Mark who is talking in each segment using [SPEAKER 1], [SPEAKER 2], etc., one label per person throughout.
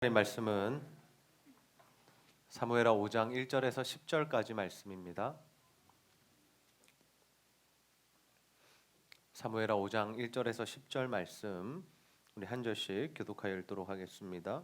[SPEAKER 1] 하나님 말씀은 사무엘하 5장 1절에서 10절까지 말씀입니다. 사무엘하 5장 1절에서 10절 말씀 우리 한 절씩 교독하여 읽도록 하겠습니다.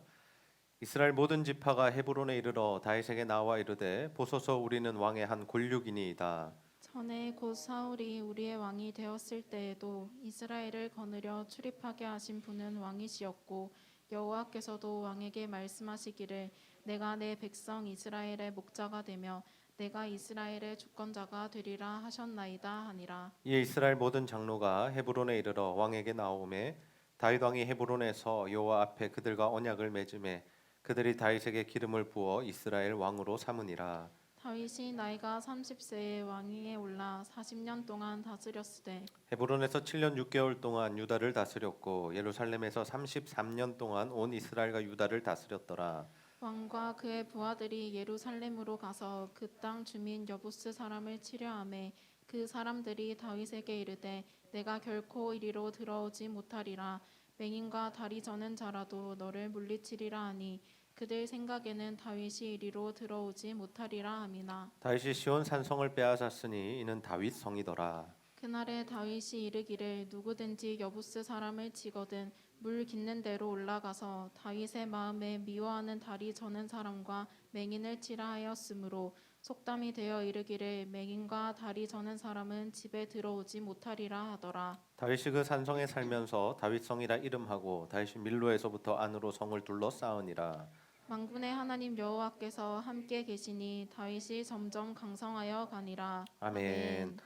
[SPEAKER 1] 이스라엘 모든 지파가 헤브론에 이르러 다윗에게 나와 이르되 보소서 우리는 왕의 한 골육이니이다.
[SPEAKER 2] 전에 곧 사울이 우리의 왕이 되었을 때에도 이스라엘을 거느려 출입하게 하신 분은 왕이시었고 여호와께서도 왕에게 말씀하시기를 내가 내 백성 이스라엘의 목자가 되며 내가 이스라엘의 주권자가 되리라 하셨나이다 하니라.
[SPEAKER 1] 이에 이스라엘 모든 장로가 헤브론에 이르러 왕에게 나오매 다윗 왕이 헤브론에서 여호와 앞에 그들과 언약을 맺음에 그들이 다윗에게 기름을 부어 이스라엘 왕으로 삼으니라.
[SPEAKER 2] 다윗이 나이가 30세에 왕위에 올라 40년 동안 다스렸으되
[SPEAKER 1] 헤브론에서 7년 6개월 동안 유다를 다스렸고 예루살렘에서 33년 동안 온 이스라엘과 유다를 다스렸더라.
[SPEAKER 2] 왕과 그의 부하들이 예루살렘으로 가서 그 땅 주민 여부스 사람을 치려하매 그 사람들이 다윗에게 이르되 내가 결코 이리로 들어오지 못하리라. 맹인과 다리 저는 자라도 너를 물리치리라 하니 그들 생각에는 다윗이 이리로 들어오지 못하리라 함이나.
[SPEAKER 1] 다윗이 시온 산성을 빼앗았으니 이는 다윗 성이더라.
[SPEAKER 2] 그날에 다윗이 이르기를 누구든지 여부스 사람을 치거든 물 깃는 데로 올라가서 다윗의 마음에 미워하는 다리 저는 사람과 맹인을 치라 하였으므로 속담이 되어 이르기를 맹인과 다리 저는 사람은 집에 들어오지 못하리라 하더라.
[SPEAKER 1] 다윗이 그 산성에 살면서 다윗 성이라 이름하고 다윗이 밀로에서부터 안으로 성을 둘러 쌓으니라.
[SPEAKER 2] 만군의 하나님 여호와께서 함께 계시니 다윗이 점점 강성하여 가니라.
[SPEAKER 1] 아멘.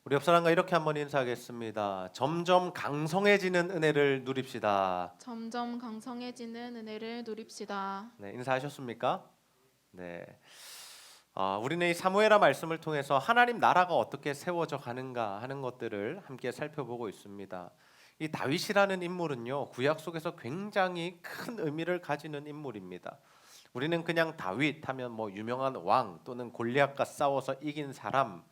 [SPEAKER 1] 우리 옆 사람과 이렇게 한번 인사하겠습니다. 점점 강성해지는 은혜를 누립시다.
[SPEAKER 2] 점점 강성해지는 은혜를 누립시다.
[SPEAKER 1] 네, 인사하셨습니까? 네. 우리는 이 사무엘하 말씀을 통해서 하나님 나라가 어떻게 세워져 가는가 하는 것들을 함께 살펴보고 있습니다. 이 다윗이라는 인물은요, 구약 속에서 굉장히 큰 의미를 가지는 인물입니다. 우리는 그냥 다윗 하면 뭐 유명한 왕 또는 골리앗과 싸워서 이긴 사람,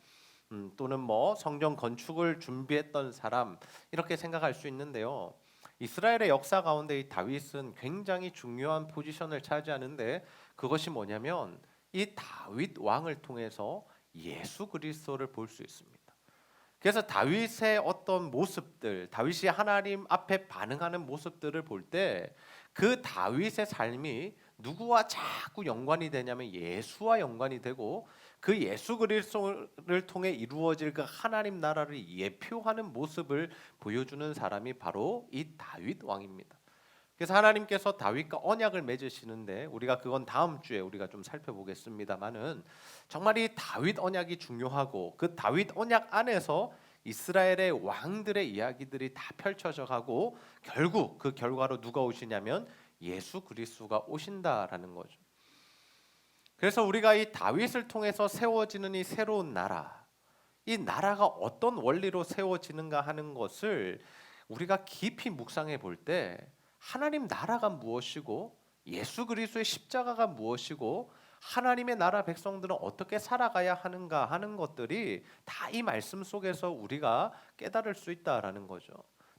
[SPEAKER 1] 또는 뭐 성전 건축을 준비했던 사람 이렇게 생각할 수 있는데요. 이스라엘의 역사 가운데 이 다윗은 굉장히 중요한 포지션을 차지하는데 그것이 뭐냐면 이 다윗 왕을 통해서 예수 그리스도를 볼 수 있습니다. 그래서 다윗의 어떤 모습들, 다윗이 하나님 앞에 반응하는 모습들을 볼 때 그 다윗의 삶이 누구와 자꾸 연관이 되냐면 예수와 연관이 되고 그 예수 그리스도를 통해 이루어질 그 하나님 나라를 예표하는 모습을 보여주는 사람이 바로 이 다윗 왕입니다. 그래서 하나님께서 다윗과 언약을 맺으시는데 우리가 그건 다음 주에 우리가 좀 살펴보겠습니다만은 정말 이 다윗 언약이 중요하고 그 다윗 언약 안에서 이스라엘의 왕들의 이야기들이 다 펼쳐져 가고 결국 그 결과로 누가 오시냐면 예수 그리스도가 오신다라는 거죠. 그래서 우리가 이 다윗을 통해서 세워지는 이 새로운 나라, 이 나라가 어떤 원리로 세워지는가 하는 것을 우리가 깊이 묵상해 볼 때 하나님 나라가 무엇이고 예수 그리스도의 십자가가 무엇이고 하나님의 나라 백성들은 어떻게 살아가야 하는가 하는 것들이 다 이 말씀 속에서 우리가 깨달을 수 있다라는 거죠.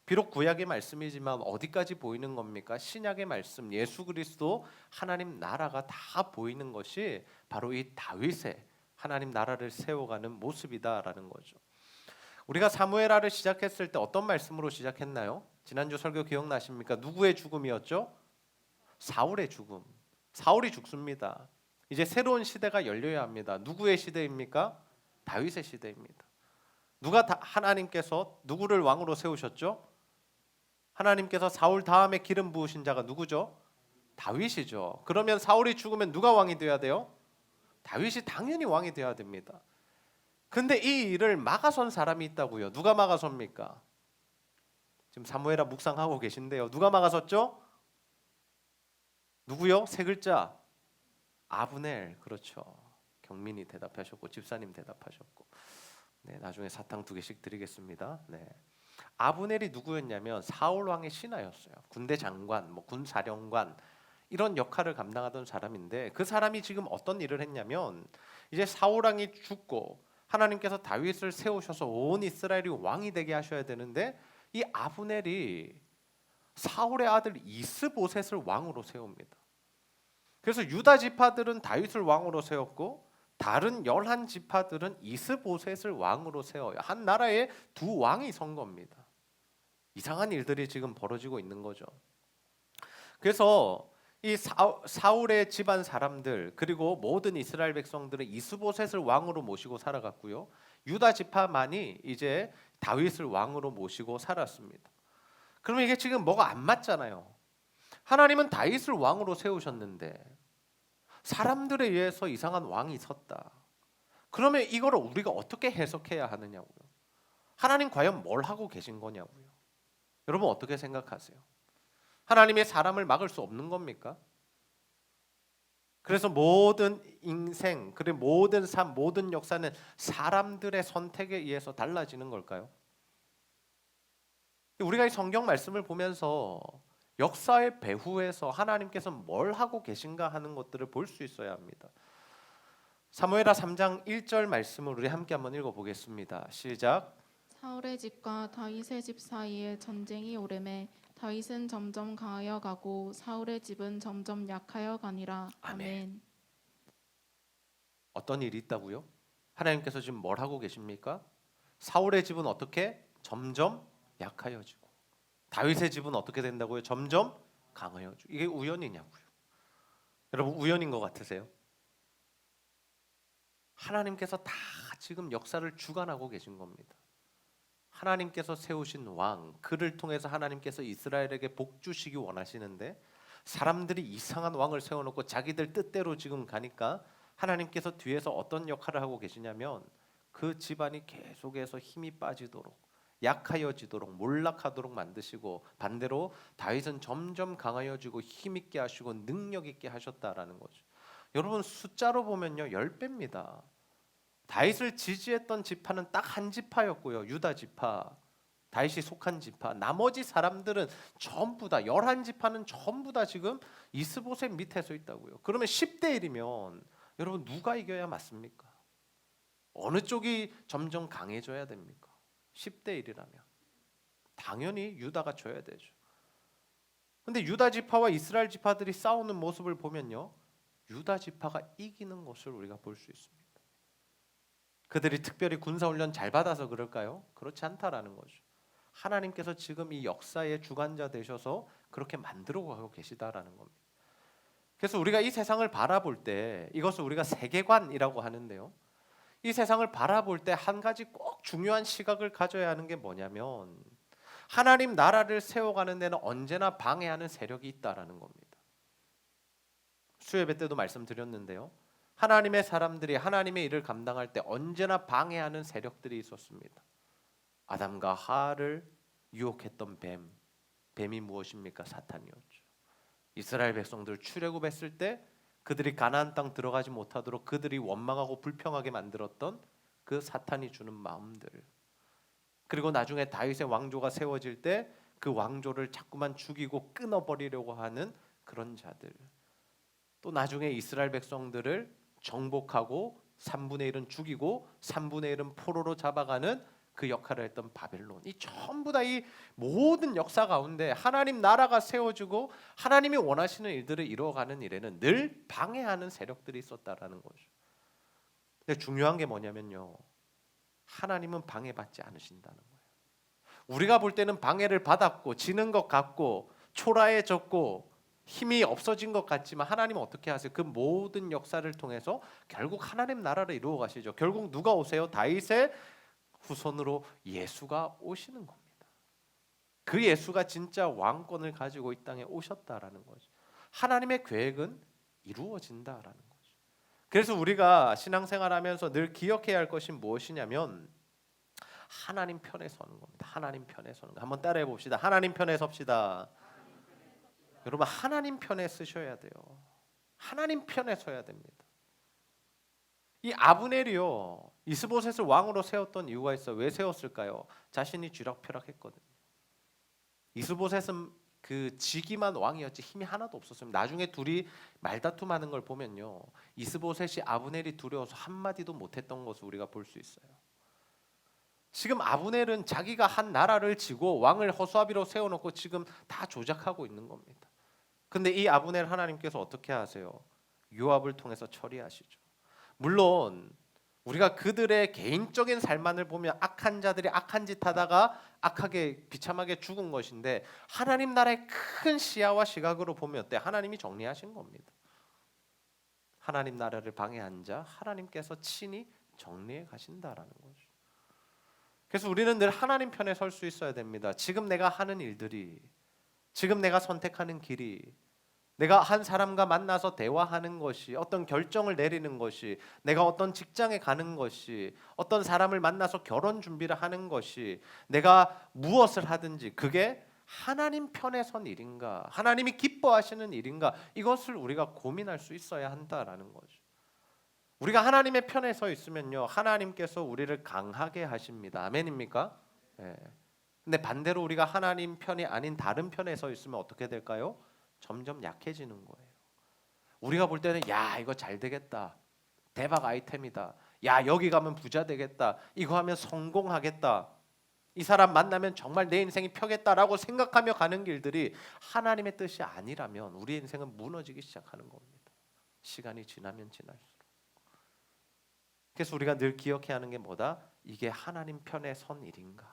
[SPEAKER 1] 비록 구약의 말씀이지만 어디까지 보이는 겁니까? 신약의 말씀, 예수 그리스도 하나님 나라가 다 보이는 것이 바로 이 다윗의 하나님 나라를 세워가는 모습이다라는 거죠. 우리가 사무엘하를 시작했을 때 어떤 말씀으로 시작했나요? 지난주 설교 기억나십니까? 누구의 죽음이었죠? 사울의 죽음. 사울이 죽습니다. 이제 새로운 시대가 열려야 합니다. 누구의 시대입니까? 다윗의 시대입니다. 하나님께서 누구를 왕으로 세우셨죠? 하나님께서 사울 다음에 기름 부으신 자가 누구죠? 다윗이죠. 그러면 사울이 죽으면 누가 왕이 돼야 돼요? 다윗이 당연히 왕이 돼야 됩니다. 근데 이 일을 막아선 사람이 있다고요. 누가 막아섭니까? 지금 사무엘하 묵상하고 계신데요. 누가 막아섰죠? 누구요? 세 글자. 아브넬. 그렇죠. 경민이 대답하셨고 집사님 대답하셨고. 네, 나중에 사탕 2개씩 드리겠습니다. 네. 아브넬이 누구였냐면 사울 왕의 신하였어요. 군대 장관, 군사령관 이런 역할을 감당하던 사람인데 그 사람이 지금 어떤 일을 했냐면 이제 사울 왕이 죽고 하나님께서 다윗을 세우셔서 온 이스라엘이 왕이 되게 하셔야 되는데 이 아브넬이 사울의 아들 이스보셋을 왕으로 세웁니다. 그래서 유다 지파들은 다윗을 왕으로 세웠고 다른 11지파들은 이스보셋을 왕으로 세워요. 한 나라에 두 왕이 선 겁니다. 이상한 일들이 지금 벌어지고 있는 거죠. 그래서 이 사울의 집안 사람들 그리고 모든 이스라엘 백성들은 이스보셋을 왕으로 모시고 살아갔고요. 유다 지파만이 이제 다윗을 왕으로 모시고 살았습니다. 그러면 이게 지금 뭐가 안 맞잖아요. 하나님은 다윗을 왕으로 세우셨는데 사람들에 의해서 이상한 왕이 섰다. 그러면 이거를 우리가 어떻게 해석해야 하느냐고요. 하나님 과연 뭘 하고 계신 거냐고요. 여러분 어떻게 생각하세요? 하나님의 사람을 막을 수 없는 겁니까? 그래서 모든 인생, 그리고 모든 삶, 모든 역사는 사람들의 선택에 의해서 달라지는 걸까요? 우리가 이 성경 말씀을 보면서 역사의 배후에서 하나님께서 뭘 하고 계신가 하는 것들을 볼 수 있어야 합니다. 사무엘하 3장 1절 말씀을 우리 함께 한번 읽어보겠습니다. 시작.
[SPEAKER 2] 사울의 집과 다윗의 집 사이에 전쟁이 오르매 다윗은 점점 강하여 가고 사울의 집은 점점 약하여 가니라. 아멘.
[SPEAKER 1] 어떤 일이 있다고요? 하나님께서 지금 뭘 하고 계십니까? 사울의 집은 어떻게? 점점 약하여지고 다윗의 집은 어떻게 된다고요? 점점 강하여지고. 이게 우연이냐고요? 여러분 우연인 것 같으세요? 하나님께서 다 지금 역사를 주관하고 계신 겁니다. 하나님께서 세우신 왕, 그를 통해서 하나님께서 이스라엘에게 복 주시기 원하시는데 사람들이 이상한 왕을 세워놓고 자기들 뜻대로 지금 가니까 하나님께서 뒤에서 어떤 역할을 하고 계시냐면 그 집안이 계속해서 힘이 빠지도록 약하여지도록 몰락하도록 만드시고 반대로 다윗은 점점 강하여지고 힘있게 하시고 능력 있게 하셨다라는 거죠. 여러분 숫자로 보면요 10배입니다. 다윗을 지지했던 지파는 딱 한 지파였고요. 유다 지파, 다윗이 속한 지파. 나머지 사람들은 전부 다 11지파는 전부 다 지금 이스보셋 밑에 서 있다고요. 그러면 10대 1이면 여러분 누가 이겨야 맞습니까? 어느 쪽이 점점 강해져야 됩니까? 10대 1이라면 당연히 유다가 져야 되죠. 근데 유다 지파와 이스라엘 지파들이 싸우는 모습을 보면요. 유다 지파가 이기는 것을 우리가 볼 수 있습니다. 그들이 특별히 군사훈련 잘 받아서 그럴까요? 그렇지 않다라는 거죠. 하나님께서 지금 이 역사의 주관자 되셔서 그렇게 만들어가고 계시다라는 겁니다. 그래서 우리가 이 세상을 바라볼 때 이것을 우리가 세계관이라고 하는데요. 이 세상을 바라볼 때 한 가지 꼭 중요한 시각을 가져야 하는 게 뭐냐면 하나님 나라를 세워가는 데는 언제나 방해하는 세력이 있다라는 겁니다. 수요예배 때도 말씀드렸는데요. 하나님의 사람들이 하나님의 일을 감당할 때 언제나 방해하는 세력들이 있었습니다. 아담과 하와를 유혹했던 뱀이 무엇입니까? 사탄이었죠. 이스라엘 백성들 출애굽했을 때 그들이 가나안 땅 들어가지 못하도록 그들이 원망하고 불평하게 만들었던 그 사탄이 주는 마음들. 그리고 나중에 다윗의 왕조가 세워질 때 그 왕조를 자꾸만 죽이고 끊어버리려고 하는 그런 자들. 또 나중에 이스라엘 백성들을 정복하고 3분의 1은 죽이고 3분의 1은 포로로 잡아가는 그 역할을 했던 바벨론. 이 전부 다 이 모든 역사 가운데 하나님 나라가 세워지고 하나님이 원하시는 일들을 이루어가는 일에는 늘 방해하는 세력들이 있었다라는 거죠. 근데 중요한 게 뭐냐면요. 하나님은 방해받지 않으신다는 거예요. 우리가 볼 때는 방해를 받았고 지는 것 같고 초라해졌고 힘이 없어진 것 같지만 하나님은 어떻게 하세요? 그 모든 역사를 통해서 결국 하나님 나라를 이루어 가시죠. 결국 누가 오세요? 다윗의 후손으로 예수가 오시는 겁니다. 그 예수가 진짜 왕권을 가지고 이 땅에 오셨다라는 거죠. 하나님의 계획은 이루어진다라는 거죠. 그래서 우리가 신앙생활하면서 늘 기억해야 할 것이 무엇이냐면 하나님 편에 서는 겁니다. 하나님 편에 서는 거. 한번 따라해 봅시다. 하나님 편에 섭시다. 여러분 하나님 편에 쓰셔야 돼요. 하나님 편에 서야 됩니다. 이 아브넬이요 이스보셋을 왕으로 세웠던 이유가 있어요. 왜 세웠을까요? 자신이 쥐락펴락했거든요. 이스보셋은 그 지기만 왕이었지 힘이 하나도 없었습니다. 나중에 둘이 말다툼하는 걸 보면요, 이스보셋이 아브넬이 두려워서 한 마디도 못했던 것을 우리가 볼 수 있어요. 지금 아브넬은 자기가 한 나라를 지고 왕을 허수아비로 세워놓고 지금 다 조작하고 있는 겁니다. 근데 이 아브넬 하나님께서 어떻게 하세요? 요압을 통해서 처리하시죠. 물론 우리가 그들의 개인적인 삶만을 보면 악한 자들이 악한 짓 하다가 악하게 비참하게 죽은 것인데, 하나님 나라의 큰 시야와 시각으로 보면 어때? 하나님이 정리하신 겁니다. 하나님 나라를 방해한 자 하나님께서 친히 정리해 가신다라는 거죠. 그래서 우리는 늘 하나님 편에 설 수 있어야 됩니다. 지금 내가 하는 일들이, 지금 내가 선택하는 길이, 내가 한 사람과 만나서 대화하는 것이, 어떤 결정을 내리는 것이, 내가 어떤 직장에 가는 것이, 어떤 사람을 만나서 결혼 준비를 하는 것이, 내가 무엇을 하든지 그게 하나님 편에 선 일인가, 하나님이 기뻐하시는 일인가, 이것을 우리가 고민할 수 있어야 한다라는 거죠. 우리가 하나님의 편에 서 있으면요, 하나님께서 우리를 강하게 하십니다. 아멘입니까? 예. 근데 반대로 우리가 하나님 편이 아닌 다른 편에 서 있으면 어떻게 될까요? 점점 약해지는 거예요. 우리가 볼 때는 야, 이거 잘 되겠다, 대박 아이템이다, 야, 여기 가면 부자 되겠다, 이거 하면 성공하겠다, 이 사람 만나면 정말 내 인생이 펴겠다라고 생각하며 가는 길들이 하나님의 뜻이 아니라면 우리 인생은 무너지기 시작하는 겁니다. 시간이 지나면 지날수록. 그래서 우리가 늘 기억해야 하는 게 뭐다? 이게 하나님 편에 선 일인가?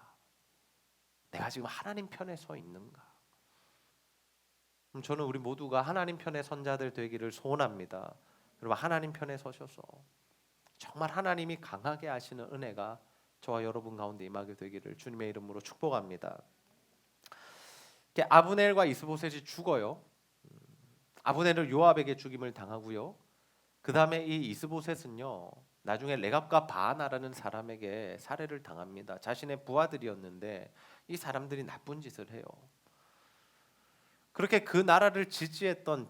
[SPEAKER 1] 내가 지금 하나님 편에 서 있는가? 저는 우리 모두가 하나님 편의 선자들 되기를 소원합니다. 여러분, 하나님 편에 서셔서 정말 하나님이 강하게 하시는 은혜가 저와 여러분 가운데 임하게 되기를 주님의 이름으로 축복합니다. 아브넬과 이스보셋이 죽어요. 아브넬을 요압에게 죽임을 당하고요. 그 다음에 이 이스보셋은요, 나중에 레갑과 바하나라는 사람에게 살해를 당합니다. 자신의 부하들이었는데 이 사람들이 나쁜 짓을 해요. 그렇게 그 나라를 지지했던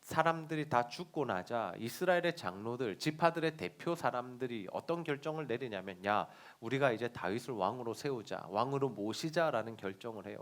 [SPEAKER 1] 사람들이 다 죽고 나자 이스라엘의 장로들, 지파들의 대표 사람들이 어떤 결정을 내리냐면, 야, 우리가 이제 다윗을 왕으로 세우자, 왕으로 모시자라는 결정을 해요.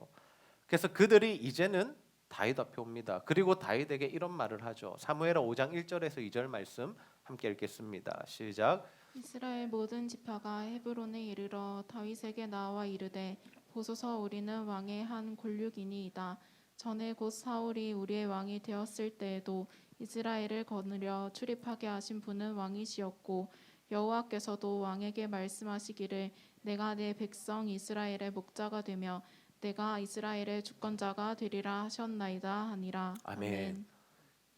[SPEAKER 1] 그래서 그들이 이제는 다윗 앞에 옵니다. 그리고 다윗에게 이런 말을 하죠. 사무엘하 5장 1절에서 2절 말씀 함께 읽겠습니다. 시작.
[SPEAKER 2] 이스라엘 모든 지파가 헤브론에 이르러 다윗에게 나와 이르되, 보소서, 우리는 왕의 한 골육이니이다. 전에 곧 사울이 우리의 왕이 되었을 때에도 이스라엘을 거느려 출입하게 하신 분은 왕이시었고, 여호와께서도 왕에게 말씀하시기를 내가 내 백성 이스라엘의 목자가 되며 내가 이스라엘의 주권자가 되리라 하셨나이다 하니라.
[SPEAKER 1] 아멘.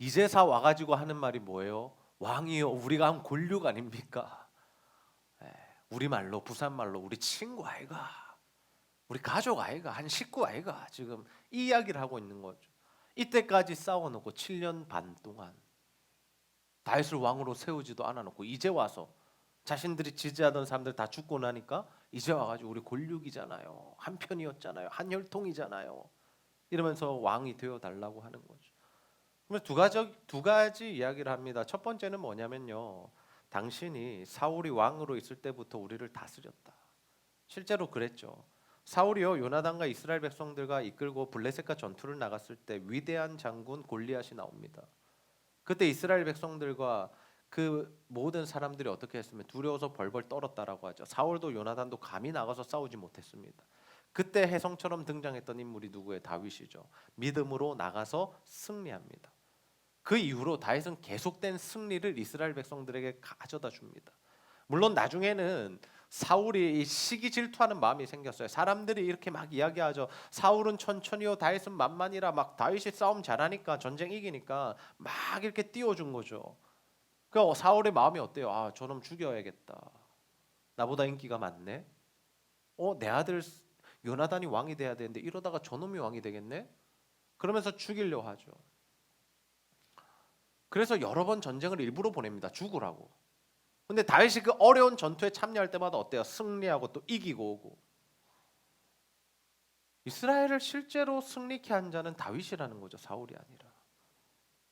[SPEAKER 1] 이제사 와가지고 하는 말이 뭐예요? 왕이요, 우리가 한 골육 아닙니까? 우리말로, 부산말로 우리 친구 아이가, 우리 가족 아이가, 한 식구 아이가, 지금 이 이야기를 하고 있는 거죠. 이때까지 싸워놓고 7년 반 동안 다윗을 왕으로 세우지도 않아놓고 이제 와서 자신들이 지지하던 사람들 다 죽고 나니까 이제 와가지고 우리 골육이잖아요, 한 편이었잖아요, 한 혈통이잖아요, 이러면서 왕이 되어달라고 하는 거죠. 그러면 두 가지 이야기를 합니다. 첫 번째는 뭐냐면요, 당신이 사울이 왕으로 있을 때부터 우리를 다스렸다. 실제로 그랬죠. 사울이요, 요나단과 이스라엘 백성들과 이끌고 블레셋과 전투를 나갔을 때 위대한 장군 골리앗이 나옵니다. 그때 이스라엘 백성들과 그 모든 사람들이 어떻게 했으면 두려워서 벌벌 떨었다라고 하죠. 사울도 요나단도 감히 나가서 싸우지 못했습니다. 그때 혜성처럼 등장했던 인물이 누구예요? 다윗이죠. 믿음으로 나가서 승리합니다. 그 이후로 다윗은 계속된 승리를 이스라엘 백성들에게 가져다 줍니다. 물론 나중에는 사울이 시기 질투하는 마음이 생겼어요. 사람들이 이렇게 막 이야기하죠. 사울은 천천히요, 다윗은 만만이라. 막 다윗이 싸움 잘하니까, 전쟁 이기니까 막 이렇게 띄워준 거죠. 그 사울의 마음이 어때요? 아, 저놈 죽여야겠다. 나보다 인기가 많네. 내 아들 요나단이 왕이 돼야 되는데 이러다가 저놈이 왕이 되겠네. 그러면서 죽이려 하죠. 그래서 여러 번 전쟁을 일부러 보냅니다. 죽으라고. 근데 다윗이 그 어려운 전투에 참여할 때마다 어때요? 승리하고 또 이기고 오고. 이스라엘을 실제로 승리케 한 자는 다윗이라는 거죠, 사울이 아니라.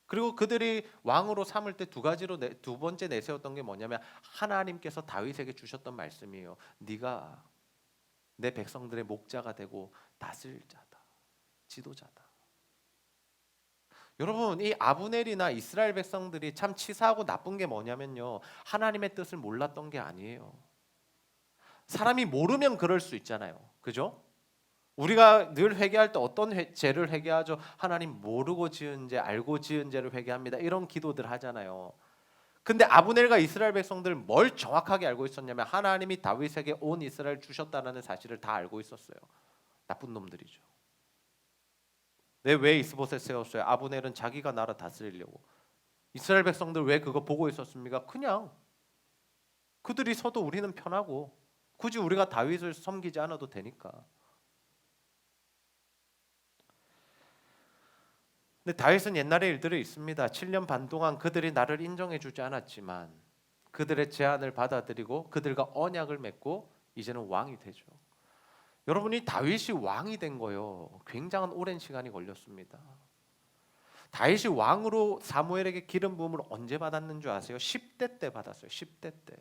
[SPEAKER 1] 그리고 그들이 왕으로 삼을 때 두 번째 내세웠던 게 뭐냐면, 하나님께서 다윗에게 주셨던 말씀이에요. 네가 내 백성들의 목자가 되고 다스릴 자다, 지도자다. 여러분, 이 아브넬이나 이스라엘 백성들이 참 치사하고 나쁜 게 뭐냐면요, 하나님의 뜻을 몰랐던 게 아니에요. 사람이 모르면 그럴 수 있잖아요, 그죠? 우리가 늘 회개할 때 어떤 죄를 회개하죠? 하나님 모르고 지은 죄, 알고 지은 죄를 회개합니다. 이런 기도들 하잖아요. 근데 아브넬과 이스라엘 백성들 뭘 정확하게 알고 있었냐면 하나님이 다윗에게 온 이스라엘 주셨다는 사실을 다 알고 있었어요. 나쁜 놈들이죠. 왜 이스보셋 세웠어요? 아브넬은 자기가 나라 다스리려고. 이스라엘 백성들 왜 그거 보고 있었습니까? 그냥 그들이 서도 우리는 편하고 굳이 우리가 다윗을 섬기지 않아도 되니까. 근데 다윗은 옛날의 일들이 있습니다. 7년 반 동안 그들이 나를 인정해주지 않았지만 그들의 제안을 받아들이고 그들과 언약을 맺고 이제는 왕이 되죠. 여러분이 다윗이 왕이 된 거요. 굉장한 오랜 시간이 걸렸습니다. 다윗이 왕으로 사무엘에게 기름 부음을 언제 받았는 줄 아세요? 10대 때 받았어요. 10대 때.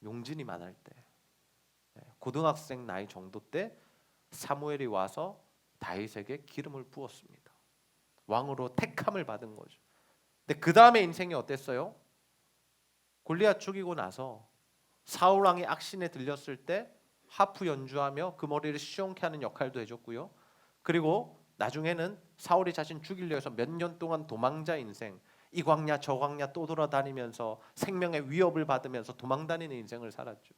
[SPEAKER 1] 용진이 많을 때. 고등학생 나이 정도 때 사무엘이 와서 다윗에게 기름을 부었습니다. 왕으로 택함을 받은 거죠. 근데 그 다음에 인생이 어땠어요? 골리앗 죽이고 나서 사울 왕이 악신에 들렸을 때 하프 연주하며 그 머리를 시원케 하는 역할도 해줬고요. 그리고 나중에는 사울이 자신 죽이려 해서 몇 년 동안 도망자 인생, 이 광야 저 광야 또 돌아다니면서 생명의 위협을 받으면서 도망다니는 인생을 살았죠.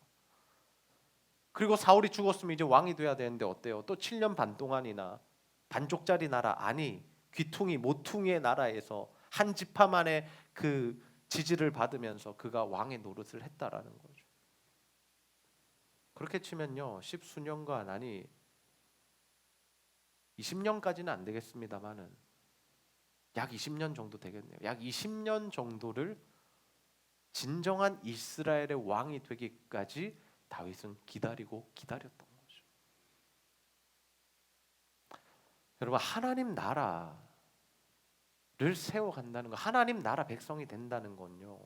[SPEAKER 1] 그리고 사울이 죽었으면 이제 왕이 돼야 되는데 어때요? 또 7년 반 동안이나 반쪽짜리 나라, 아니 귀퉁이 모퉁이의 나라에서 한 지파만의 그 지지를 받으면서 그가 왕의 노릇을 했다라는 거죠. 그렇게 치면요 10수년간, 아니 20년까지는 안 되겠습니다만은 약 20년 정도 되겠네요. 약 20년 정도를 진정한 이스라엘의 왕이 되기까지 다윗은 기다리고 기다렸던 거죠. 여러분, 하나님 나라를 세워간다는 거, 하나님 나라 백성이 된다는 건요,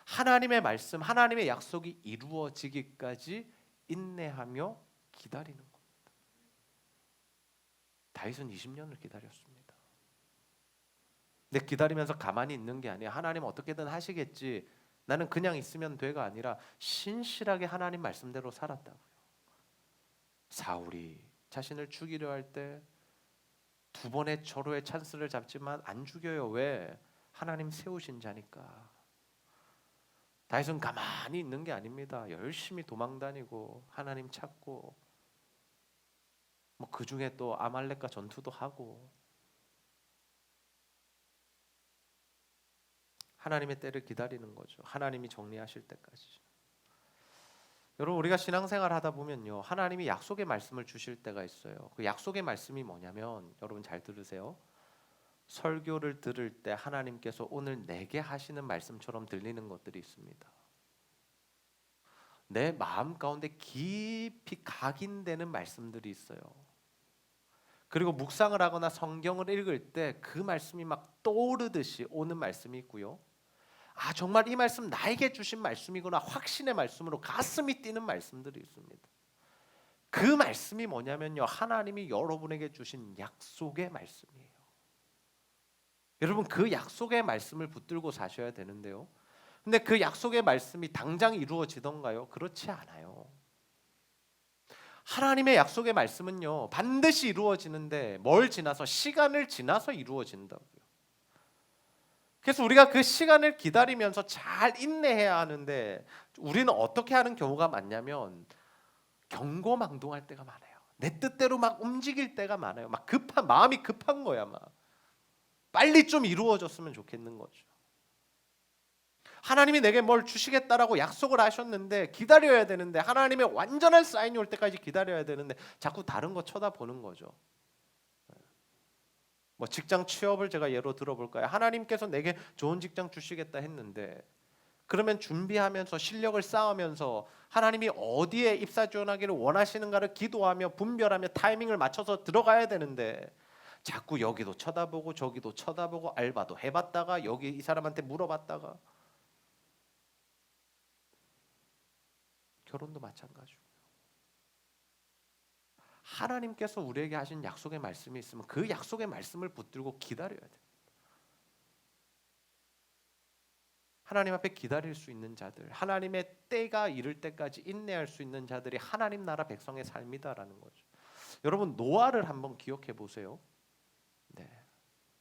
[SPEAKER 1] 하나님의 말씀, 하나님의 약속이 이루어지기까지 인내하며 기다리는 겁니다. 다윗은 20년을 기다렸습니다. 근데 기다리면서 가만히 있는 게 아니야. 하나님 어떻게든 하시겠지, 나는 그냥 있으면 돼가 아니라 신실하게 하나님 말씀대로 살았다고요. 사울이 자신을 죽이려 할 때 2번의 절호의 찬스를 잡지만 안 죽여요. 왜? 하나님 세우신 자니까. 다윗은 가만히 있는 게 아닙니다. 열심히 도망다니고 하나님 찾고, 뭐 그 중에 또 아말렉과 전투도 하고, 하나님의 때를 기다리는 거죠. 하나님이 정리하실 때까지. 여러분, 우리가 신앙생활 하다 보면요, 하나님이 약속의 말씀을 주실 때가 있어요. 그 약속의 말씀이 뭐냐면, 여러분 잘 들으세요. 설교를 들을 때 하나님께서 오늘 내게 하시는 말씀처럼 들리는 것들이 있습니다. 내 마음 가운데 깊이 각인되는 말씀들이 있어요. 그리고 묵상을 하거나 성경을 읽을 때 그 말씀이 막 떠오르듯이 오는 말씀이 있고요. 아, 정말 이 말씀 나에게 주신 말씀이구나, 확신의 말씀으로 가슴이 뛰는 말씀들이 있습니다. 그 말씀이 뭐냐면요, 하나님이 여러분에게 주신 약속의 말씀이에요. 여러분, 그 약속의 말씀을 붙들고 사셔야 되는데요, 근데 그 약속의 말씀이 당장 이루어지던가요? 그렇지 않아요. 하나님의 약속의 말씀은요 반드시 이루어지는데 뭘 지나서, 시간을 지나서 이루어진다고요. 그래서 우리가 그 시간을 기다리면서 잘 인내해야 하는데, 우리는 어떻게 하는 경우가 많냐면 경고망동할 때가 많아요. 내 뜻대로 막 움직일 때가 많아요. 막 급한 마음이 급한 거야. 막 빨리 좀 이루어졌으면 좋겠는 거죠. 하나님이 내게 뭘 주시겠다라고 약속을 하셨는데 기다려야 되는데, 하나님의 완전한 사인이 올 때까지 기다려야 되는데 자꾸 다른 거 쳐다보는 거죠. 뭐 직장 취업을 제가 예로 들어볼까요? 하나님께서 내게 좋은 직장 주시겠다 했는데, 그러면 준비하면서 실력을 쌓으면서 하나님이 어디에 입사 지원하기를 원하시는가를 기도하며 분별하며 타이밍을 맞춰서 들어가야 되는데, 자꾸 여기도 쳐다보고 저기도 쳐다보고 알바도 해봤다가 여기 이 사람한테 물어봤다가, 결혼도 마찬가지고. 하나님께서 우리에게 하신 약속의 말씀이 있으면 그 약속의 말씀을 붙들고 기다려야 돼. 하나님 앞에 기다릴 수 있는 자들, 하나님의 때가 이를 때까지 인내할 수 있는 자들이 하나님 나라 백성의 삶이다라는 거죠. 여러분 노아를 한번 기억해 보세요. 네,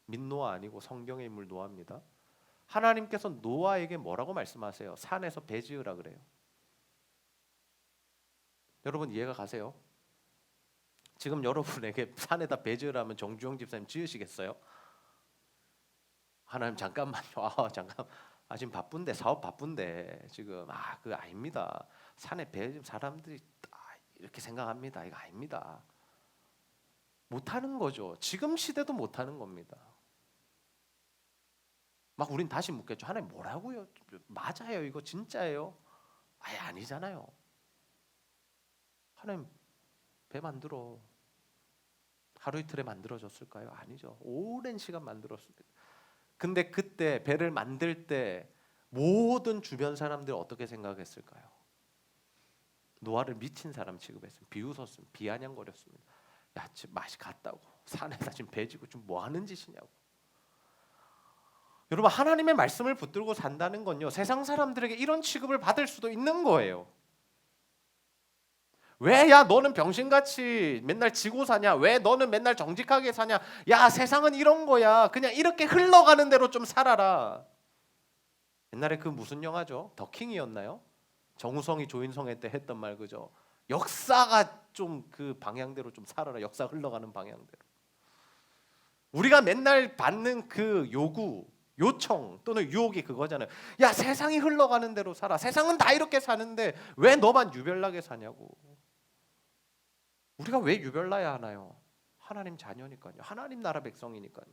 [SPEAKER 1] 민노아 아니고 성경의 인물 노아입니다. 하나님께서 노아에게 뭐라고 말씀하세요? 산에서 배 지으라 그래요. 여러분 이해가 가세요? 지금 여러분에게 산에다 배 지으라면 정주영 집사님 지으시겠어요? 하나님 잠깐만요. 잠깐. 지금 바쁜데 사업 바쁜데 지금 그거 아닙니다. 산에 배 사람들이 이렇게 생각합니다. 이거 아닙니다. 못하는 거죠. 지금 시대도 못하는 겁니다. 막 우린 다시 묻겠죠. 하나님 뭐라고요? 맞아요. 이거 진짜예요? 아니잖아요. 하나님 배 만들어 하루 이틀에 만들어졌을까요? 아니죠. 오랜 시간 만들었습니다. 근데 그때 배를 만들 때 모든 주변 사람들이 어떻게 생각했을까요? 노아를 미친 사람 취급했습니다. 비웃었습니다. 비아냥거렸습니다. 야, 지금 맛이 갔다고. 산에다 지금 배 지고 지금 뭐 하는 짓이냐고. 여러분 하나님의 말씀을 붙들고 산다는 건요. 세상 사람들에게 이런 취급을 받을 수도 있는 거예요. 왜 야 너는 병신같이 맨날 지고 사냐? 왜 너는 맨날 정직하게 사냐? 야 세상은 이런 거야. 그냥 이렇게 흘러가는 대로 좀 살아라. 옛날에 그 무슨 영화죠? 더킹이었나요? 정우성이 조인성에 때 했던 말 그죠? 역사가 좀 그 방향대로 좀 살아라. 역사 흘러가는 방향대로. 우리가 맨날 받는 그 요구, 요청 또는 유혹이 그거잖아요. 야 세상이 흘러가는 대로 살아. 세상은 다 이렇게 사는데 왜 너만 유별나게 사냐고. 우리가 왜 유별나야 하나요? 하나님 자녀니까요. 하나님 나라 백성이니까요.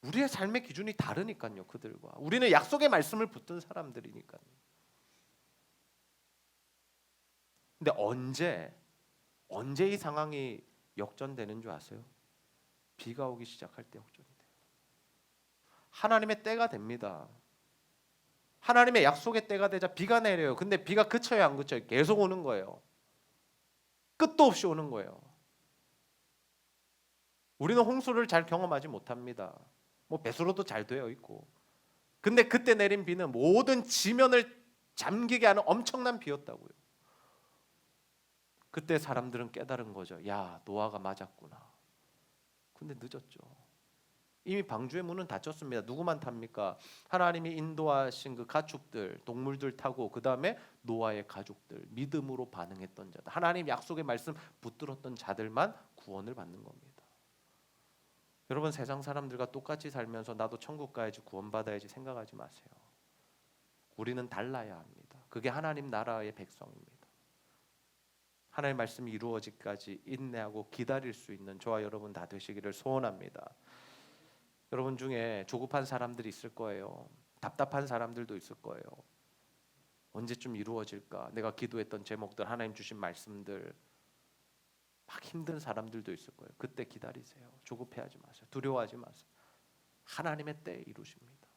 [SPEAKER 1] 우리의 삶의 기준이 다르니까요. 그들과 우리는 약속의 말씀을 붙든 사람들이니까요. 근데 언제 이 상황이 역전되는 줄 아세요? 비가 오기 시작할 때 역전이 돼요. 하나님의 때가 됩니다. 하나님의 약속의 때가 되자 비가 내려요. 근데 비가 그쳐요 안 그쳐요? 계속 오는 거예요. 끝도 없이 오는 거예요. 우리는 홍수를 잘 경험하지 못합니다. 뭐 배수로도 잘 되어 있고. 근데 그때 내린 비는 모든 지면을 잠기게 하는 엄청난 비였다고요. 그때 사람들은 깨달은 거죠. 야, 노아가 맞았구나. 근데 늦었죠. 이미 방주의 문은 닫혔습니다. 누구만 탑니까? 하나님이 인도하신 그 가축들, 동물들 타고 그 다음에 노아의 가족들, 믿음으로 반응했던 자들, 하나님 약속의 말씀 붙들었던 자들만 구원을 받는 겁니다. 여러분 세상 사람들과 똑같이 살면서 나도 천국 가야지 구원받아야지 생각하지 마세요. 우리는 달라야 합니다. 그게 하나님 나라의 백성입니다. 하나님의 말씀이 이루어지기까지 인내하고 기다릴 수 있는 저와 여러분 다 되시기를 소원합니다. 여러분 중에 조급한 사람들이 있을 거예요. 답답한 사람들도 있을 거예요. 언제쯤 이루어질까? 내가 기도했던 제목들, 하나님 주신 말씀들, 막 힘든 사람들도 있을 거예요. 그때 기다리세요. 조급해하지 마세요. 두려워하지 마세요. 하나님의 때에 이루십니다.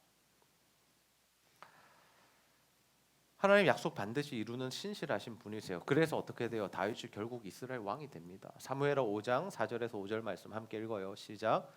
[SPEAKER 1] 하나님 약속 반드시 이루는 신실하신 분이세요. 그래서 어떻게 돼요? 다윗이 결국 이스라엘 왕이 됩니다. 사무엘하 5장 4절에서 5절 말씀 함께 읽어요. 시작.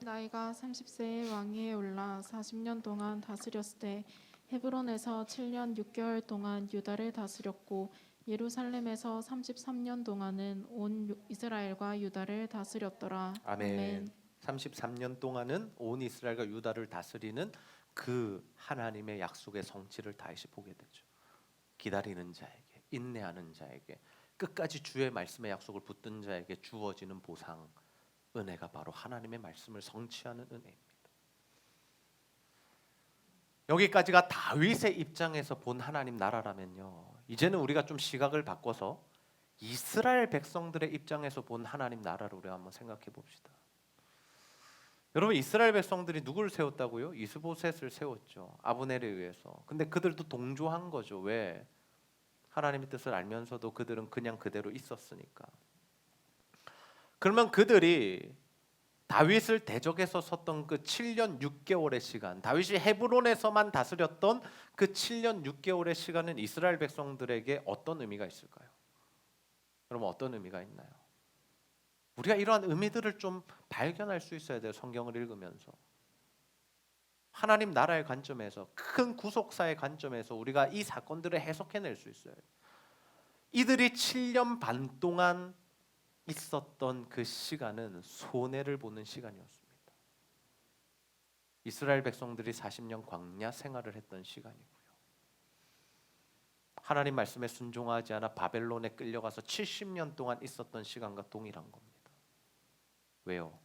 [SPEAKER 2] 나이가 30세에 왕위에 올라 40년 동안 다스렸을 때 헤브론에서 7년 6개월 동안 유다를 다스렸고 예루살렘에서 33년 동안은 온 이스라엘과 유다를 다스렸더라.
[SPEAKER 1] 아멘. 33년 동안은 온 이스라엘과 유다를 다스리는 그 하나님의 약속의 성취를 다시 보게 되죠. 기다리는 자에게, 인내하는 자에게, 끝까지 주의 말씀의 약속을 붙든 자에게 주어지는 보상, 은혜가 바로 하나님의 말씀을 성취하는 은혜입니다. 여기까지가 다윗의 입장에서 본 하나님 나라라면요, 이제는 우리가 좀 시각을 바꿔서 이스라엘 백성들의 입장에서 본 하나님 나라를 우리가 한번 생각해 봅시다. 여러분 이스라엘 백성들이 누구를 세웠다고요? 이스보셋을 세웠죠. 아브넬에 의해서. 근데 그들도 동조한 거죠. 왜? 하나님의 뜻을 알면서도 그들은 그냥 그대로 있었으니까. 그러면 그들이 다윗을 대적해서 섰던 그 7년 6개월의 시간, 다윗이 헤브론에서만 다스렸던 그 7년 6개월의 시간은 이스라엘 백성들에게 어떤 의미가 있을까요? 여러분 어떤 의미가 있나요? 우리가 이러한 의미들을 좀 발견할 수 있어야 돼요. 성경을 읽으면서. 하나님 나라의 관점에서, 큰 구속사의 관점에서 우리가 이 사건들을 해석해낼 수 있어요. 이들이 7년 반 동안 있었던 그 시간은 손해를 보는 시간이었습니다. 이스라엘 백성들이 40년 광야 생활을 했던 시간이고요. 하나님 말씀에 순종하지 않아 바벨론에 끌려가서 70년 동안 있었던 시간과 동일한 겁니다. 왜요?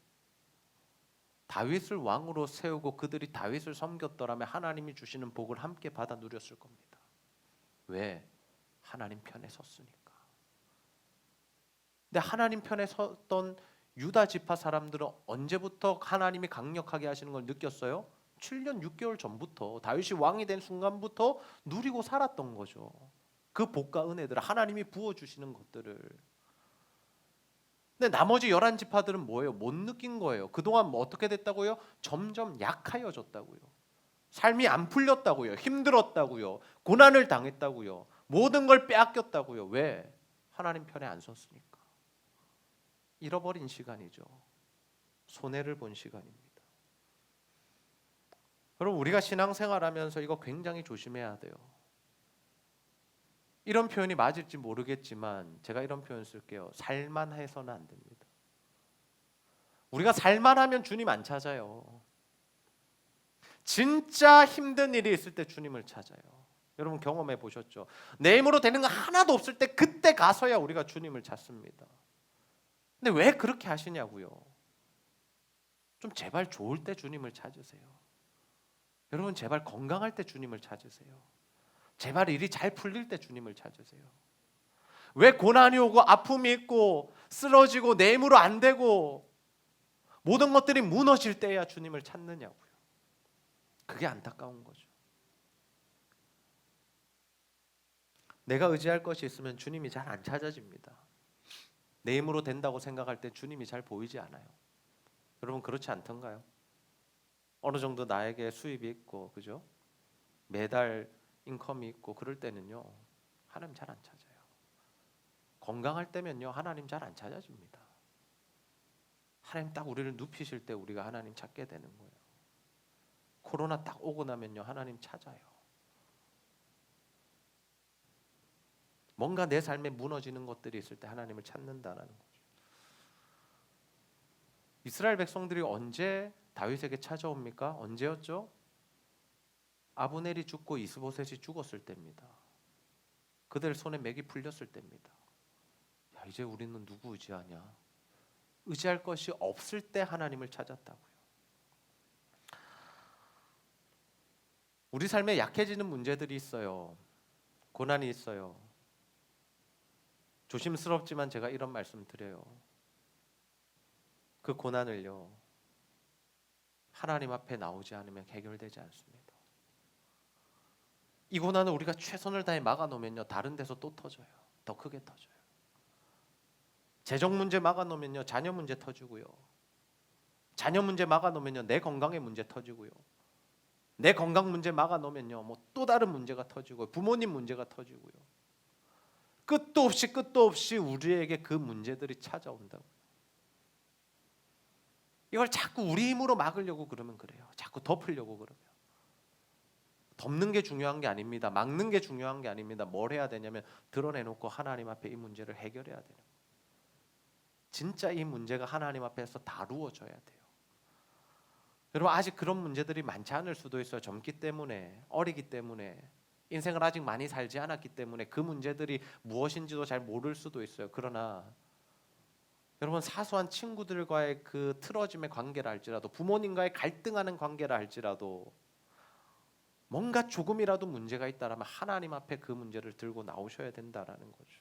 [SPEAKER 1] 다윗을 왕으로 세우고 그들이 다윗을 섬겼더라면 하나님이 주시는 복을 함께 받아 누렸을 겁니다. 왜? 하나님 편에 섰으니까. 근데 하나님 편에 섰던 유다 지파 사람들은 언제부터 하나님이 강력하게 하시는 걸 느꼈어요? 7년 6개월 전부터, 다윗이 왕이 된 순간부터 누리고 살았던 거죠. 그 복과 은혜들을 하나님이 부어주시는 것들을. 근데 나머지 11지파들은 뭐예요? 못 느낀 거예요. 그동안 뭐 어떻게 됐다고요? 점점 약하여졌다고요. 삶이 안 풀렸다고요. 힘들었다고요. 고난을 당했다고요. 모든 걸 빼앗겼다고요. 왜? 하나님 편에 안 섰으니까. 잃어버린 시간이죠. 손해를 본 시간입니다. 여러분, 우리가 신앙생활하면서 이거 굉장히 조심해야 돼요. 이런 표현이 맞을지 모르겠지만 제가 이런 표현 쓸게요. 살만해서는 안 됩니다. 우리가 살만하면 주님 안 찾아요. 진짜 힘든 일이 있을 때 주님을 찾아요. 여러분 경험해 보셨죠? 내 힘으로 되는 거 하나도 없을 때 그때 가서야 우리가 주님을 찾습니다. 근데 왜 그렇게 하시냐고요? 좀 제발 좋을 때 주님을 찾으세요. 여러분 제발 건강할 때 주님을 찾으세요. 제발 일이 잘 풀릴 때 주님을 찾으세요. 왜 고난이 오고 아픔이 있고 쓰러지고 내 힘으로 안 되고 모든 것들이 무너질 때야 주님을 찾느냐고요. 그게 안타까운 거죠. 내가 의지할 것이 있으면 주님이 잘 안 찾아집니다. 내 힘으로 된다고 생각할 때 주님이 잘 보이지 않아요. 여러분 그렇지 않던가요? 어느 정도 나에게 수입이 있고, 그죠? 매달 인컴이 있고 그럴 때는요 하나님 잘 안 찾아요. 건강할 때면요 하나님 잘 안 찾아집니다. 하나님 딱 우리를 눕히실 때 우리가 하나님 찾게 되는 거예요. 코로나 딱 오고 나면요 하나님 찾아요. 뭔가 내 삶에 무너지는 것들이 있을 때 하나님을 찾는다라는 거죠. 이스라엘 백성들이 언제 다윗에게 찾아옵니까? 언제였죠? 아브넬이 죽고 이스보셋이 죽었을 때입니다. 그들 손에 맥이 풀렸을 때입니다. 야, 이제 우리는 누구 의지하냐? 의지할 것이 없을 때 하나님을 찾았다고요. 우리 삶에 약해지는 문제들이 있어요. 고난이 있어요. 조심스럽지만 제가 이런 말씀 드려요. 그 고난을요 하나님 앞에 나오지 않으면 해결되지 않습니다. 이 고난을 우리가 최선을 다해 막아놓으면요 다른 데서 또 터져요. 더 크게 터져요. 재정 문제 막아놓으면요 자녀 문제 터지고요. 자녀 문제 막아놓으면요 내 건강의 문제 터지고요. 내 건강 문제 막아놓으면요 뭐 또 다른 문제가 터지고 부모님 문제가 터지고요. 끝도 없이 우리에게 그 문제들이 찾아온다고요. 이걸 자꾸 우리 힘으로 막으려고 그러면 그래요. 자꾸 덮으려고 그러면. 덮는 게 중요한 게 아닙니다. 막는 게 중요한 게 아닙니다. 뭘 해야 되냐면 드러내놓고 하나님 앞에 이 문제를 해결해야 돼요. 진짜 이 문제가 하나님 앞에서 다루어져야 돼요. 여러분 아직 그런 문제들이 많지 않을 수도 있어요. 젊기 때문에, 어리기 때문에, 인생을 아직 많이 살지 않았기 때문에 그 문제들이 무엇인지도 잘 모를 수도 있어요. 그러나 여러분 사소한 친구들과의 그 틀어짐의 관계라 할지라도, 부모님과의 갈등하는 관계라 할지라도 뭔가 조금이라도 문제가 있다라면 하나님 앞에 그 문제를 들고 나오셔야 된다라는 거죠.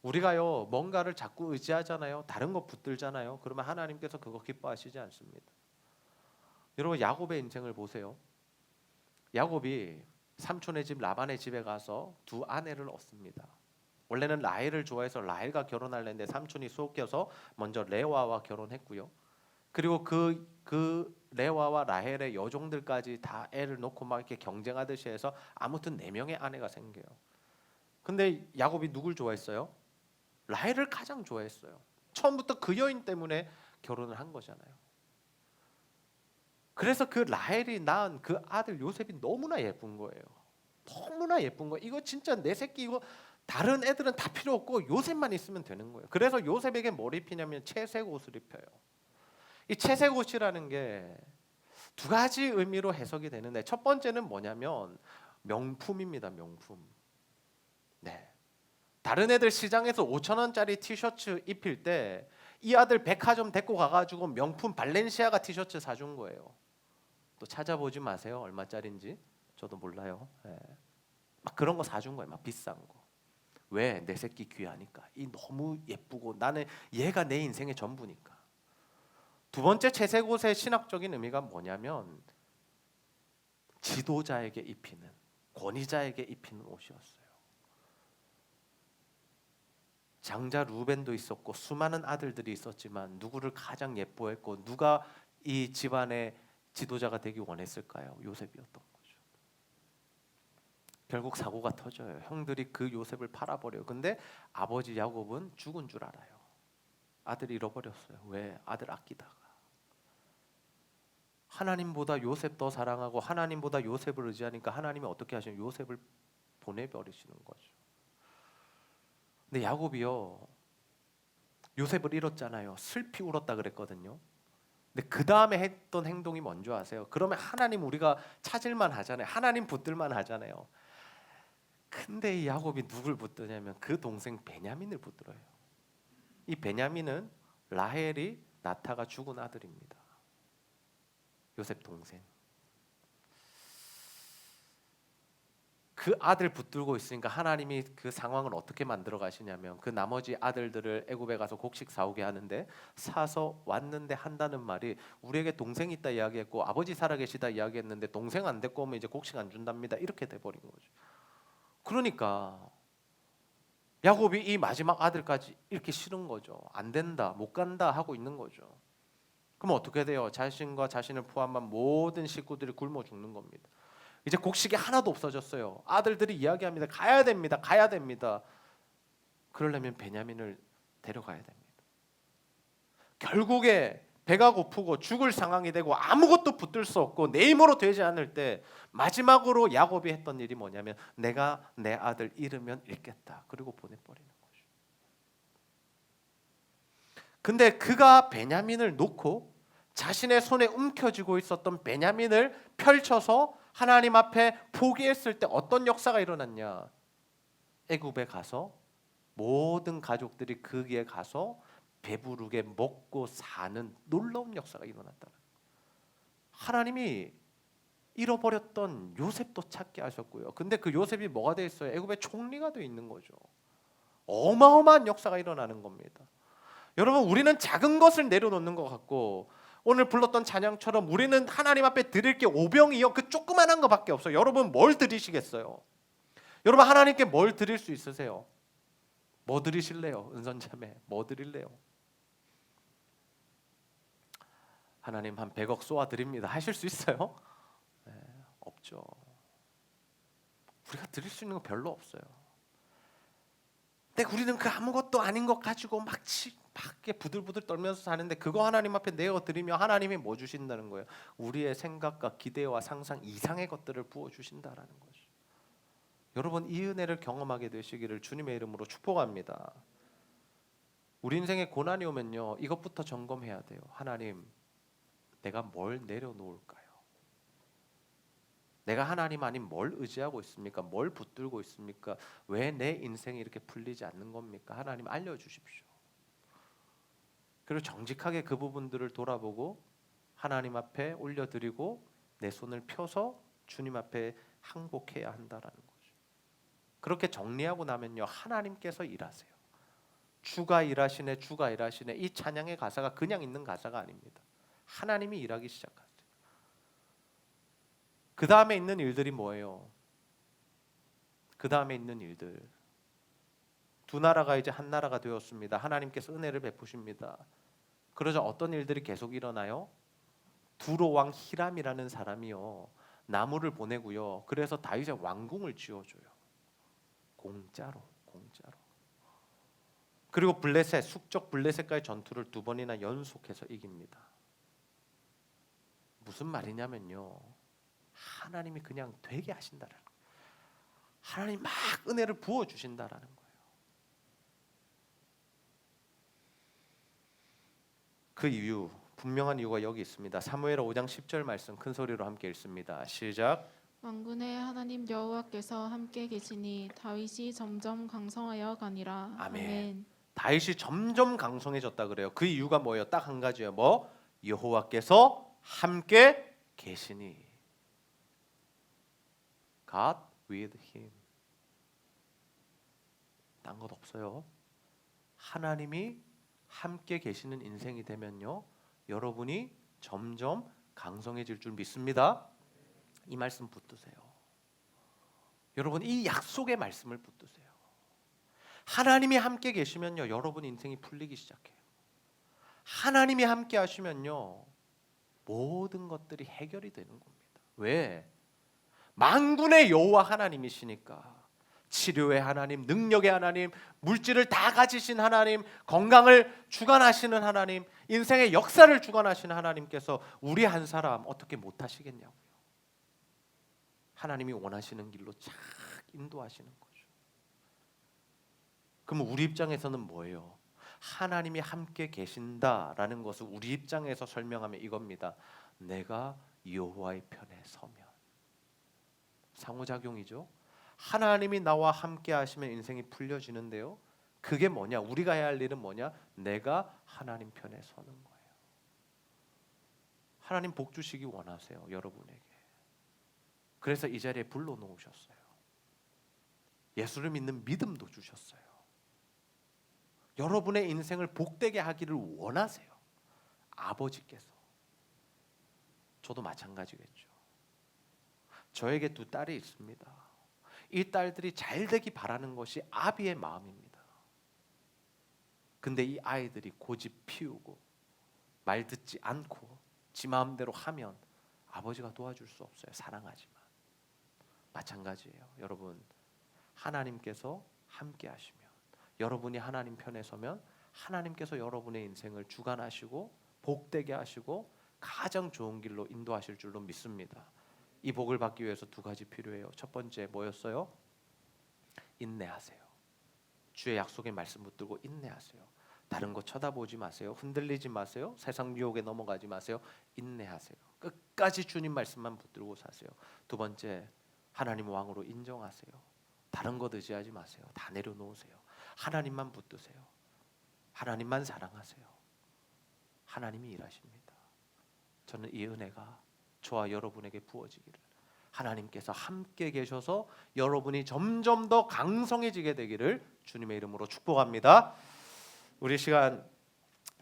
[SPEAKER 1] 우리가요 뭔가를 자꾸 의지하잖아요. 다른 거 붙들잖아요. 그러면 하나님께서 그거 기뻐하시지 않습니다. 여러분 야곱의 인생을 보세요. 야곱이 삼촌의 집 라반의 집에 가서 두 아내를 얻습니다. 원래는 라헬을 좋아해서 라헬과 결혼하려 했는데 삼촌이 속여서 먼저 레와와 결혼했고요. 그리고 그 레와와 라헬의 여종들까지 다 애를 놓고 막 이렇게 경쟁하듯이 해서 아무튼 4명의 아내가 생겨요. 근데 야곱이 누굴 좋아했어요? 라헬을 가장 좋아했어요. 처음부터 그 여인 때문에 결혼을 한 거잖아요. 그래서 그 라헬이 낳은 그 아들 요셉이 너무나 예쁜 거예요. 너무나 예쁜 거예요. 이거 진짜 내 새끼, 이거 다른 애들은 다 필요 없고 요셉만 있으면 되는 거예요. 그래서 요셉에게 뭘 입히냐면 채색 옷을 입혀요. 이 채색 옷이라는 게 두 가지 의미로 해석이 되는데, 첫 번째는 뭐냐면 명품입니다. 명품. 네. 다른 애들 시장에서 5천 원짜리 티셔츠 입힐 때 이 아들 백화점 데리고 가가지고 명품 발렌시아가 티셔츠 사준 거예요. 또 찾아보지 마세요. 얼마짜린지 저도 몰라요. 네. 막 그런 거 사준 거예요. 막 비싼 거. 왜? 내 새끼 귀하니까. 이 너무 예쁘고 나는 얘가 내 인생의 전부니까. 두 번째 채색 옷의 신학적인 의미가 뭐냐면 지도자에게 입히는, 권위자에게 입히는 옷이었어요. 장자 루벤도 있었고 수많은 아들들이 있었지만 누구를 가장 예뻐했고 누가 이 집안의 지도자가 되기 원했을까요? 요셉이었던 거죠. 결국 사고가 터져요. 형들이 그 요셉을 팔아버려요. 근데 아버지 야곱은 죽은 줄 알아요. 아들 잃어버렸어요. 왜? 아들 아끼다가. 하나님보다 요셉 더 사랑하고 하나님보다 요셉을 의지하니까 하나님이 어떻게 하시냐면 요셉을 보내버리시는 거죠. 근데 야곱이요, 요셉을 잃었잖아요. 슬피 울었다 그랬거든요. 근데 그 다음에 했던 행동이 뭔지 아세요? 그러면 하나님 우리가 찾을만 하잖아요. 하나님 붙들만 하잖아요. 근데 이 야곱이 누굴 붙드냐면 그 동생 베냐민을 붙들어요. 이 베냐민은 라헬이 나타가 죽은 아들입니다. 요셉 동생. 그 아들 붙들고 있으니까 하나님이 그 상황을 어떻게 만들어 가시냐면 그 나머지 아들들을 애굽에 가서 곡식 사오게 하는데, 사서 왔는데 한다는 말이 우리에게 동생이 있다 이야기했고 아버지 살아계시다 이야기했는데 동생 안 데리고 오면 이제 곡식 안 준답니다 이렇게 돼버린 거죠. 그러니까 야곱이 이 마지막 아들까지 이렇게 싫은 거죠. 안 된다, 못 간다 하고 있는 거죠. 그럼 어떻게 돼요? 자신과 자신을 포함한 모든 식구들이 굶어 죽는 겁니다. 이제 곡식이 하나도 없어졌어요. 아들들이 이야기합니다. 가야 됩니다. 가야 됩니다. 그러려면 베냐민을 데려가야 됩니다. 결국에 배가 고프고 죽을 상황이 되고 아무것도 붙들 수 없고 내 힘으로 되지 않을 때 마지막으로 야곱이 했던 일이 뭐냐면 내가 내 아들 잃으면 잃겠다. 그리고 보내버리는 거죠. 근데 그가 베냐민을 놓고 자신의 손에 움켜쥐고 있었던 베냐민을 펼쳐서 하나님 앞에 포기했을 때 어떤 역사가 일어났냐? 애굽에 가서 모든 가족들이 거기에 가서 배부르게 먹고 사는 놀라운 역사가 일어났다. 하나님이 잃어버렸던 요셉도 찾게 하셨고요. 근데 그 요셉이 뭐가 돼 있어요? 애굽의 총리가 돼 있는 거죠. 어마어마한 역사가 일어나는 겁니다. 여러분, 우리는 작은 것을 내려놓는 것 같고 오늘 불렀던 찬양처럼 우리는 하나님 앞에 드릴 게 오병이요 그 조그만한 것밖에 없어요. 여러분 뭘 드리시겠어요? 여러분 하나님께 뭘 드릴 수 있으세요? 뭐 드리실래요? 은선자매 뭐 드릴래요? 하나님 한 100억 쏘아 드립니다. 하실 수 있어요? 네, 없죠. 우리가 드릴 수 있는 거 별로 없어요. 근데 우리는 그 아무것도 아닌 것 가지고 막 밖에 부들부들 떨면서 사는데 그거 하나님 앞에 내어 드리면 하나님이 뭐 주신다는 거예요? 우리의 생각과 기대와 상상 이상의 것들을 부어 주신다라는 거죠. 여러분 이 은혜를 경험하게 되시기를 주님의 이름으로 축복합니다. 우리 인생에 고난이 오면요 이것부터 점검해야 돼요. 하나님 내가 뭘 내려놓을까요? 내가 하나님 아닌 뭘 의지하고 있습니까? 뭘 붙들고 있습니까? 왜 내 인생이 이렇게 풀리지 않는 겁니까? 하나님 알려주십시오. 그리고 정직하게 그 부분들을 돌아보고 하나님 앞에 올려드리고 내 손을 펴서 주님 앞에 항복해야 한다라는 거죠. 그렇게 정리하고 나면요 하나님께서 일하세요. 주가 일하시네 주가 일하시네 이 찬양의 가사가 그냥 있는 가사가 아닙니다. 하나님이 일하기 시작하세요. 그 다음에 있는 일들이 뭐예요? 그 다음에 있는 일들 두 나라가 이제 한 나라가 되었습니다. 하나님께서 은혜를 베푸십니다. 그러자 어떤 일들이 계속 일어나요? 두로 왕 히람이라는 사람이요 나무를 보내고요. 그래서 다윗의 왕궁을 지어줘요. 공짜로. 그리고 블레셋 숙적 블레셋과의 전투를 2번이나 연속해서 이깁니다. 무슨 말이냐면요, 하나님이 그냥 되게 하신다라는 거예요. 하나님 막 은혜를 부어 주신다라는 거예요. 그 이유, 분명한 이유가 여기 있습니다. 사무엘하 5장 10절 말씀 큰 소리로 함께 읽습니다. 시작.
[SPEAKER 2] 만군의 하나님 여호와께서 함께 계시니 다윗이 점점 강성하여 가니라.
[SPEAKER 1] 아멘. 다윗이 점점 강성해졌다 그래요. 그 이유가 뭐예요? 딱 한 가지예요. 뭐? 여호와께서 함께 계시니. God with him. 딴 것 없어요. 하나님이 함께 계시는 인생이 되면요, 여러분이 점점 강성해질 줄 믿습니다. 이 말씀 붙드세요. 여러분, 이 약속의 말씀을 붙드세요. 하나님이 함께 계시면요, 여러분 인생이 풀리기 시작해요. 하나님이 함께 하시면요, 모든 것들이 해결이 되는 겁니다. 왜? 만군의 여호와 하나님이시니까. 치료의 하나님, 능력의 하나님, 물질을 다 가지신 하나님, 건강을 주관하시는 하나님, 인생의 역사를 주관하시는 하나님께서 우리 한 사람 어떻게 못하시겠냐고요. 하나님이 원하시는 길로 착 인도하시는 거죠. 그럼 우리 입장에서는 뭐예요? 하나님이 함께 계신다라는 것을 우리 입장에서 설명하면 이겁니다. 내가 여호와의 편에 서면. 상호작용이죠. 하나님이 나와 함께 하시면 인생이 풀려지는데요, 그게 뭐냐? 우리가 해야 할 일은 뭐냐? 내가 하나님 편에 서는 거예요. 하나님 복 주시기 원하세요, 여러분에게. 그래서 이 자리에 불러놓으셨어요. 예수를 믿는 믿음도 주셨어요. 여러분의 인생을 복되게 하기를 원하세요, 아버지께서. 저도 마찬가지겠죠. 저에게 두 딸이 있습니다. 이 딸들이 잘 되기 바라는 것이 아비의 마음입니다. 근데 이 아이들이 고집 피우고 말 듣지 않고 지 마음대로 하면 아버지가 도와줄 수 없어요, 사랑하지만. 마찬가지예요. 여러분, 하나님께서 함께 하시면, 여러분이 하나님 편에 서면 하나님께서 여러분의 인생을 주관하시고 복되게 하시고 가장 좋은 길로 인도하실 줄로 믿습니다. 이 복을 받기 위해서 두 가지 필요해요. 첫 번째 뭐였어요? 인내하세요. 주의 약속의 말씀 붙들고 인내하세요. 다른 거 쳐다보지 마세요. 흔들리지 마세요. 세상 유혹에 넘어가지 마세요. 인내하세요. 끝까지 주님 말씀만 붙들고 사세요. 두 번째, 하나님 왕으로 인정하세요. 다른 것 의지하지 마세요. 다 내려놓으세요. 하나님만 붙드세요. 하나님만 사랑하세요. 하나님이 일하십니다. 저는 이 은혜가 저와 여러분에게 부어지기를, 하나님께서 함께 계셔서 여러분이 점점 더 강성해지게 되기를 주님의 이름으로 축복합니다. 우리 시간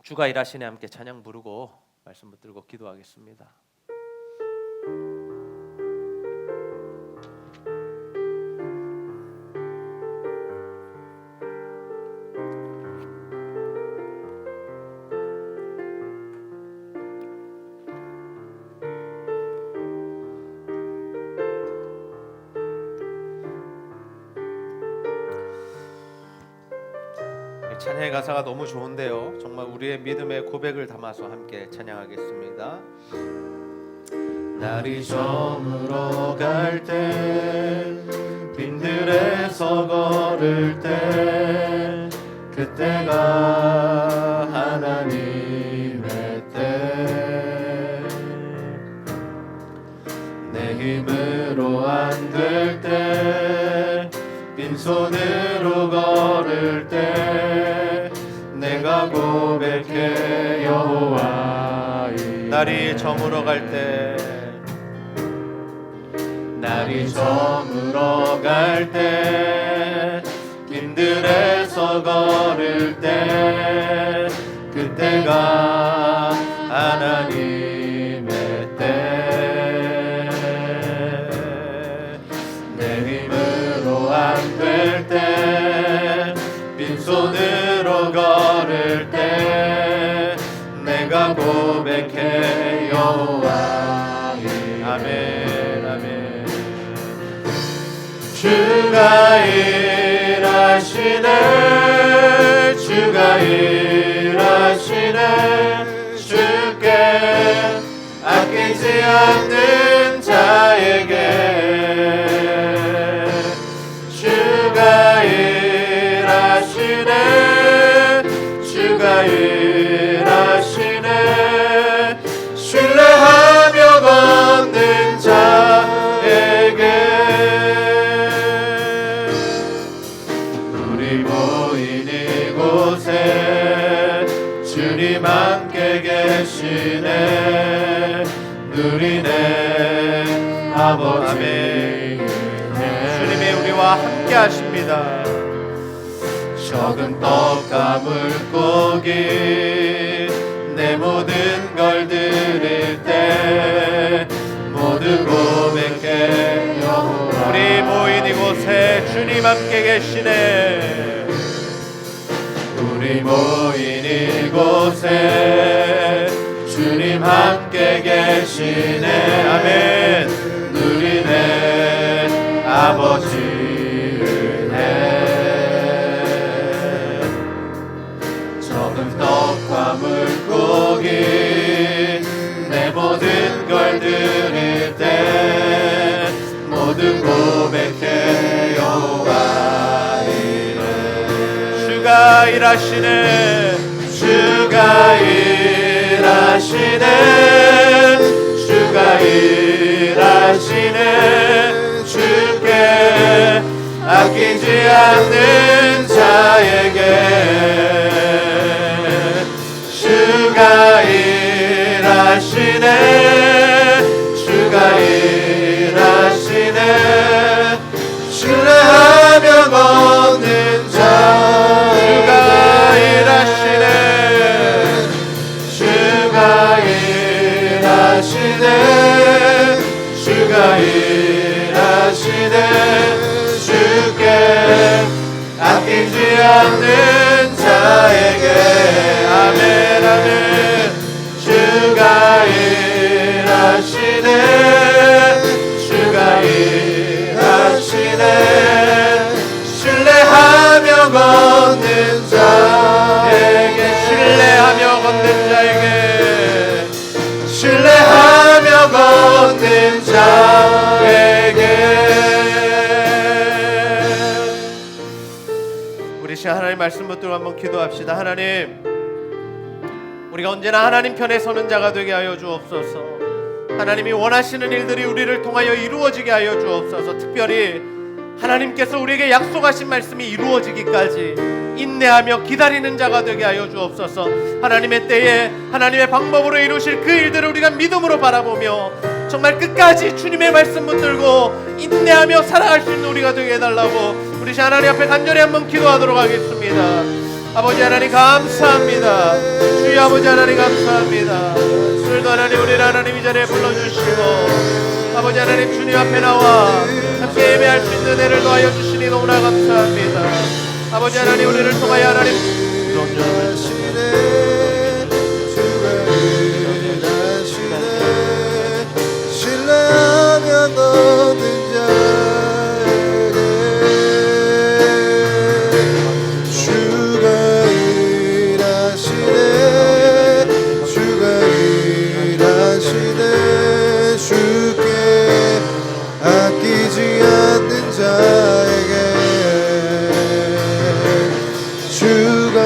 [SPEAKER 1] 주가 일하시네 함께 찬양 부르고 말씀 붙들고 기도하겠습니다. 찬양의 가사가 너무 좋은데요, 정말 우리의 믿음의 고백을 담아서 함께 찬양하겠습니다. 날이 저물어 갈 때, 빈들에서 걸을 때, 그때가 하나님의 때. 내 힘으로 안 될 때, 빈손으로 걸을 때, 내가 고백해 여호와 이름. 날이 저물어 갈 때, 날이 저물어 갈 때, 빈들에서 걸을 때, 그때가 하나님의 때. 내 힘으로 안 될 때, 빈손으로 걸을 때, 내가 고백해 여호와 이름. 아멘, 아멘. 주가 일하시네, 주가 일하시네, 주께 아끼지 않는 자에게 주가 일하시네 주가 일하시네 신뢰하며 걷는 자에게 우리 모인 이곳에 주님 함께 계시네 누리네 아버지 주님이 우리와 함께 하십니다. 적은 떡과 물고기 내 모든 걸 드릴 때 모두 고백해 여호와 우리 모인 이곳에 주님 함께 계시네 우리 모인 이곳에 주님 함께 계시네 아멘 누리네 아버지 은혜 적은 떡과 물고기 내 모든 걸 드릴 때 모두 고백해 여호와 이름 주가 일하시네 주가 일하시네 주가 일하시네 주께 아끼지 않는 자에게 주가 일하시네 주가 일하시네 신뢰하며 걷는 자 주가 일하시네 주가 일하시네 주가 일하시네 주께 아끼지 않는 자에게 아멘 아멘 주가 일하시네 주가 일하시네 신뢰하며 걷는 자에게 신뢰하며 걷는 자에게 신뢰하며 걷는 자에게 우리 시간 하나님 말씀 붙들고 한번 기도합시다. 하나님 우리가 언제나 하나님 편에 서는 자가 되게 하여 주옵소서. 하나님이 원하시는 일들이 우리를 통하여 이루어지게 하여 주옵소서. 특별히 하나님께서 우리에게 약속하신 말씀이 이루어지기까지 인내하며 기다리는 자가 되게 하여 주옵소서. 하나님의 때에 하나님의 방법으로 이루실 그 일들을 우리가 믿음으로 바라보며 정말 끝까지 주님의 말씀 붙들고 인내하며 살아갈 수 있는 우리가 되게 해달라고 우리 하나님 앞에 간절히 한번 기도하도록 하겠습니다. 아버지 하나님 감사합니다. 주여 아버지 하나님 감사합니다. 오늘도 하나님 우리를 하나님 이 자리에 불러주시고 아버지 하나님 주님 앞에 나와 함께 예배할 수 있는 은혜를 더하여 주시니 너무나 감사합니다. 아버지 하나님 우리를 통하여 하나님
[SPEAKER 3] 신뢰하며 걷는 자에게 주가 일하시네 주가 일하시네 주께 아끼지 않는 자에게 주가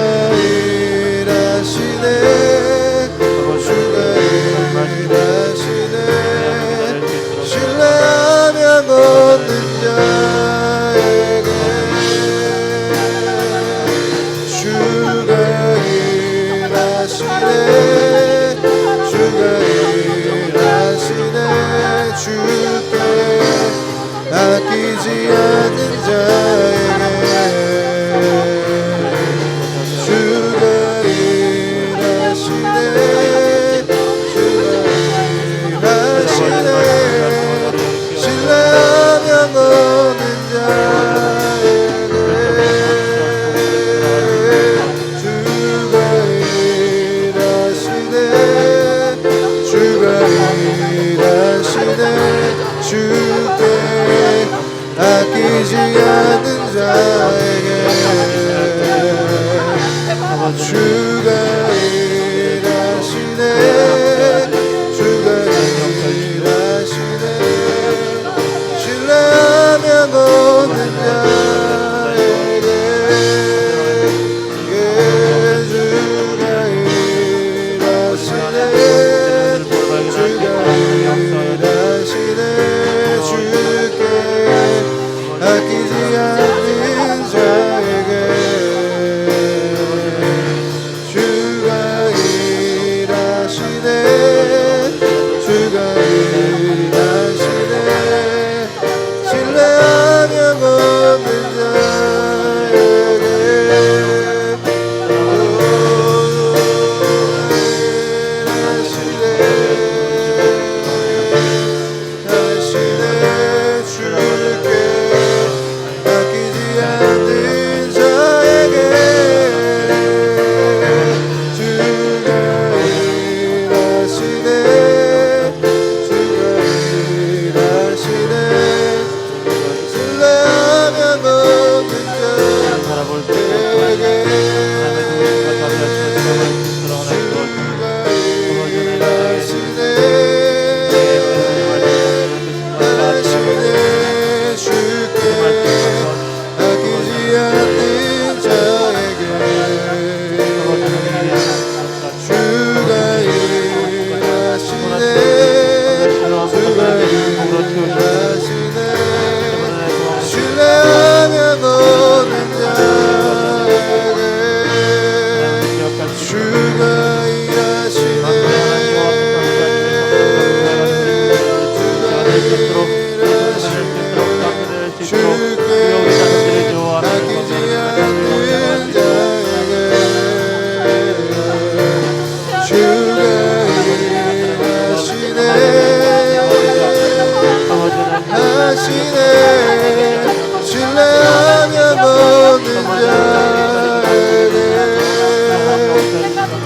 [SPEAKER 4] 수 있도록 할 수 있도록 감사를 할 수 있도록 우리 자녀들의 주와
[SPEAKER 3] 아끼지 않는 자에게 주가 하시네 신뢰하며 걷는 자에게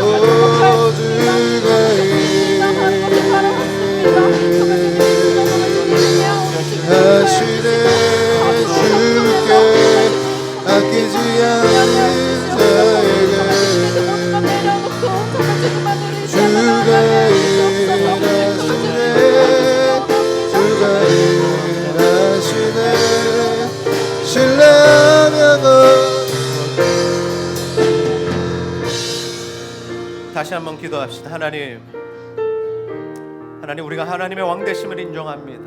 [SPEAKER 3] 오 주가 하시네 주께 아끼지 않는 자에게 주가
[SPEAKER 1] 다시 한번 기도합시다. 하나님, 우리가 하나님의 왕되심을 인정합니다.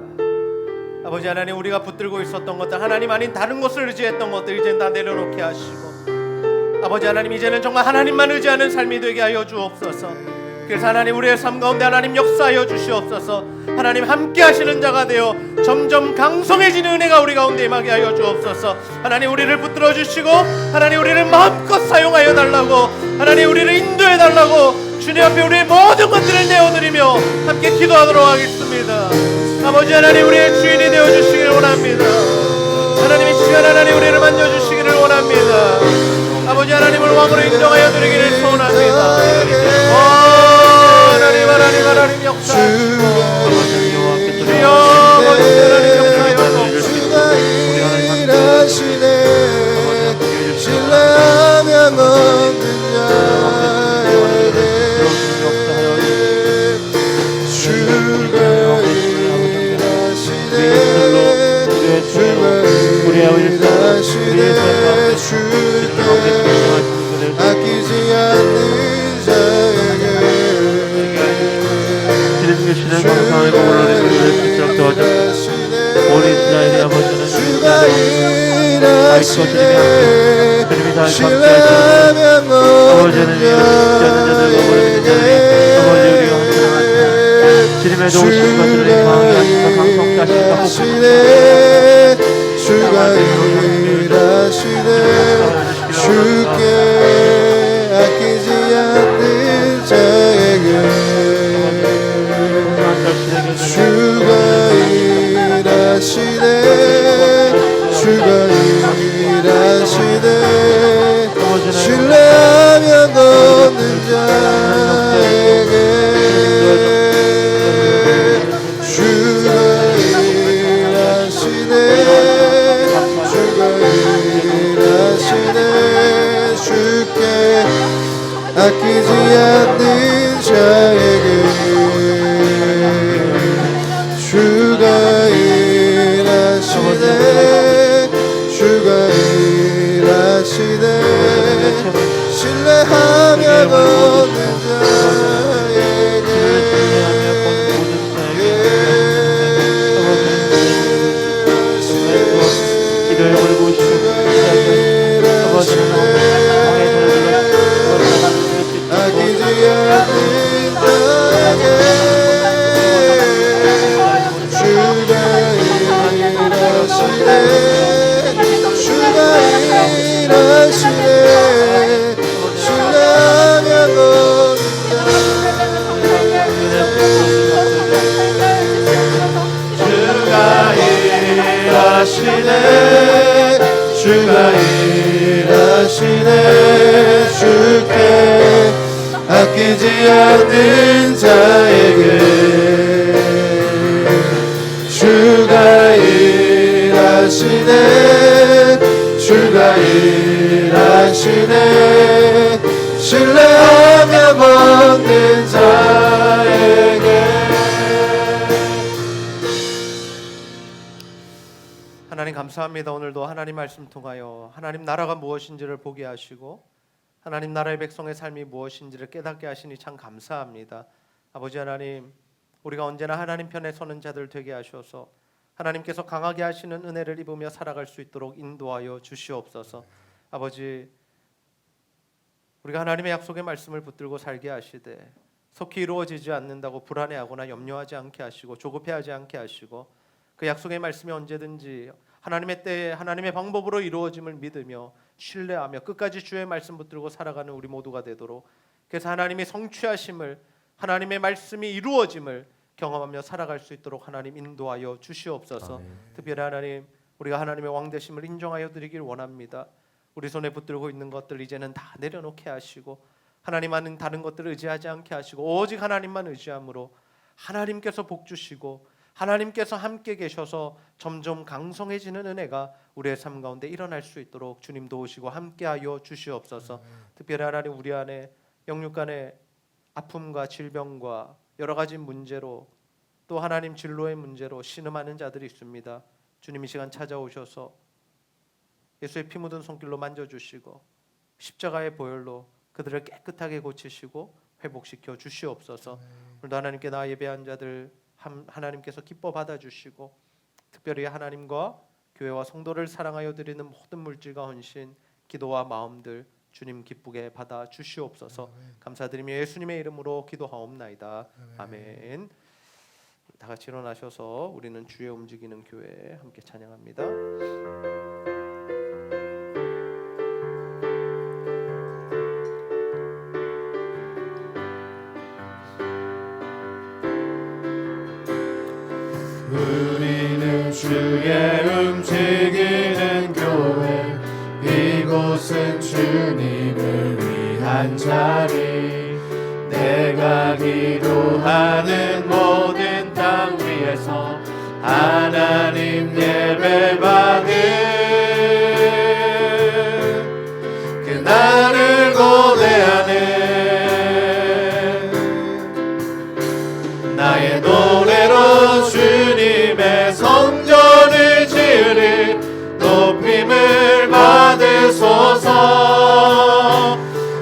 [SPEAKER 1] 아버지 하나님, 우리가 붙들고 있었던 것들, 하나님 아닌 다른 것을 의지했던 것들 이제는 다 내려놓게 하시고, 아버지 하나님, 이제는 정말 하나님만 의지하는 삶이 되게 하여 주옵소서. 그래서 하나님, 우리의 삶 가운데 하나님 역사하여 주시옵소서. 하나님 함께 하시는 자가 되어 점점 강성해지는 은혜가 우리 가운데 임하게 하여 주옵소서. 하나님, 우리를 붙들어 주시고 하나님, 우리를 마음껏 사용하여 달라고, 하나님, 우리를 인도해 달라고 주님 앞에 우리의 모든 것들을 내어드리며 함께 기도하도록 하겠습니다. 아버지 하나님, 우리의 주인이 되어주시기를 원합니다. 하나님, 이 시간 하나님 우리를 만져주시기를 원합니다. 아버지 하나님을 왕으로 인정하여 드리기를 소원합니다. 하나님 역사하시고 주여 아버지 하나님 역사하여
[SPEAKER 3] 주가 일하시네 신뢰하며 걷는 자에게 주가 일하시네 주가 일하시네 주께 아끼지 않는 자에게
[SPEAKER 4] 주님의 감사하고 올라내는 수 있도록 도와주옵소서. 우리 이스라엘의 아버지는
[SPEAKER 3] 주가 일하시네
[SPEAKER 4] 주님이 다
[SPEAKER 3] 신뢰하며 걷는 자에게
[SPEAKER 4] 아버지 우리가 항상 주님의 도우심 받으려 마음이 아니까 강성케 하시니까
[SPEAKER 3] 하시네 주가 일하시네 주께 아끼지 않는 자에게 주가 일하시네 주가 일하시네 신뢰하며 걷는 자에게 주가 일하시네 주가 일하시네 주께 아끼지 않는 자에게 주가 일하시네 주가 일하시네 신뢰하며 걷는 자에게
[SPEAKER 4] 기도해 버리고 싶은 아버지는
[SPEAKER 3] 아끼지 않는 자에게 주가 일하시네 주가 일하시네 신뢰하며 걷는
[SPEAKER 1] 주가 일하시네
[SPEAKER 3] 주가 일하시네 주께 아끼지 않는 자에게 주가 일하시네 주가 일하시네 신뢰하며 걷는 자에게
[SPEAKER 1] 하나님 감사합니다. 오늘도 하나님 말씀 통하여 하나님 나라가 무엇인지를 보게 하시고 하나님 나라의 백성의 삶이 무엇인지를 깨닫게 하시니 참 감사합니다. 아버지 하나님, 우리가 언제나 하나님 편에 서는 자들 되게 하셔서 하나님께서 강하게 하시는 은혜를 입으며 살아갈 수 있도록 인도하여 주시옵소서. 아버지, 우리가 하나님의 약속의 말씀을 붙들고 살게 하시되 속히 이루어지지 않는다고 불안해하거나 염려하지 않게 하시고 조급해하지 않게 하시고 그 약속의 말씀이 언제든지 하나님의 때에 하나님의 방법으로 이루어짐을 믿으며 신뢰하며 끝까지 주의 말씀 붙들고 살아가는 우리 모두가 되도록, 그래서 하나님이 성취하심을, 하나님의 말씀이 이루어짐을 경험하며 살아갈 수 있도록 하나님 인도하여 주시옵소서. 특별히 하나님, 우리가 하나님의 왕 되심을 인정하여 드리길 원합니다. 우리 손에 붙들고 있는 것들 이제는 다 내려놓게 하시고 하나님만은 다른 것들을 의지하지 않게 하시고 오직 하나님만 의지함으로 하나님께서 복 주시고 하나님께서 함께 계셔서 점점 강성해지는 은혜가 우리의 삶 가운데 일어날 수 있도록 주님 도우시고 함께하여 주시옵소서. 특별히 하나님, 우리 안에 영육 간의 아픔과 질병과 여러 가지 문제로, 또 하나님 진로의 문제로 신음하는 자들이 있습니다. 주님 이 시간 찾아오셔서 예수의 피 묻은 손길로 만져주시고 십자가의 보혈로 그들을 깨끗하게 고치시고 회복시켜 주시옵소서. 오늘도 하나님께 나 예배한 자들 하나님께서 기뻐 받아주시고 특별히 하나님과 교회와 성도를 사랑하여 드리는 모든 물질과 헌신, 기도와 마음들 주님 기쁘게 받아 주시옵소서. 감사드리며 예수님의 이름으로 기도하옵나이다. 아멘. 다 같이 일어나셔서 우리는 주의 움직이는 교회 함께 찬양합니다.
[SPEAKER 3] 우리는 주의 움직이는 교회, 이곳은 주님을 위한 자리. 내가 기도하는 모든 땅 위에서 하나님 예배받은 그날을 고대하는 나의 노래로 주님의 성전을 지으리. 높임을 받으소서.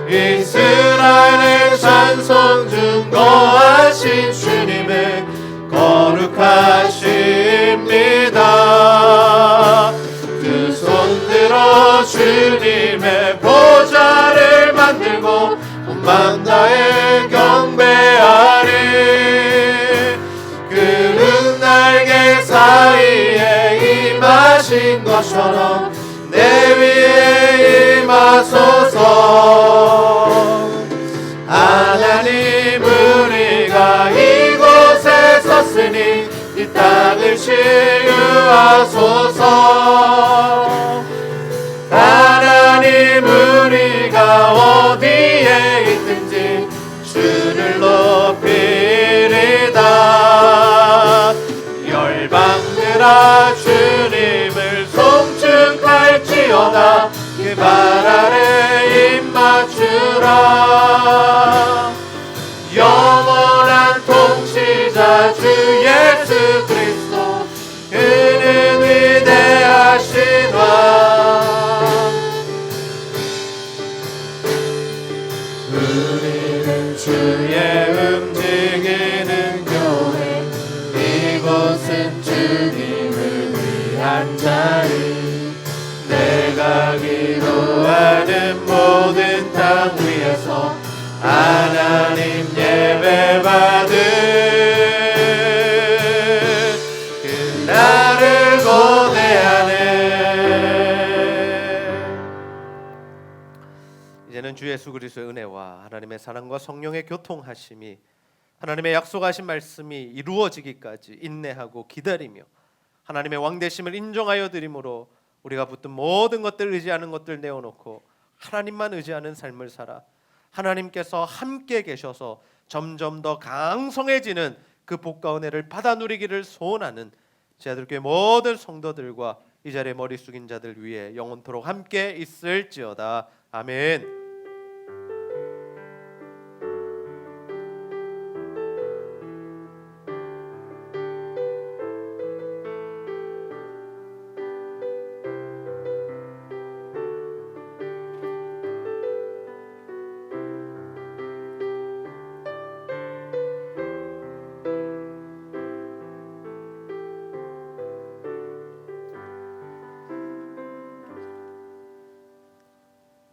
[SPEAKER 3] 이스라엘의 찬송 중 거하신 주님의 거룩하십니다. 두 손 들어 주님의 보좌를 만들고 온 맘 다해 경배하리. 그릇 날개 사이에 임하신 것처럼 내 위에 임하소서. 하나님, 우리가 이곳에 섰으니 이 땅을 치유하소서. 하나님, 우리가 어디에 있든지 주를 높이리다. 열방들아 주님을 송축할지어다. 그 발 아래 입 맞추라. 영원한 통치자 주 예수 그리스도, 그는 위대하신 왕. 우리는 주의 움직이는 교회, 이곳은 주님을 위한 자리. 내가 기도하는 모든 땅 위에서 하나님 예배받은 그날을 고대하네.
[SPEAKER 1] 이제는 주 예수 그리스도의 은혜와 하나님의 사랑과 성령의 교통하심이, 하나님의 약속하신 말씀이 이루어지기까지 인내하고 기다리며 하나님의 왕 되심을 인정하여 드림으로 우리가 붙든 모든 것들, 의지하는 것들 내어놓고 하나님만 의지하는 삶을 살아 하나님께서 함께 계셔서 점점 더 강성해지는 그 복과 은혜를 받아 누리기를 소원하는 제자들교회 모든 성도들과 이 자리에 머리 숙인 자들 위해 영원토록 함께 있을지어다. 아멘.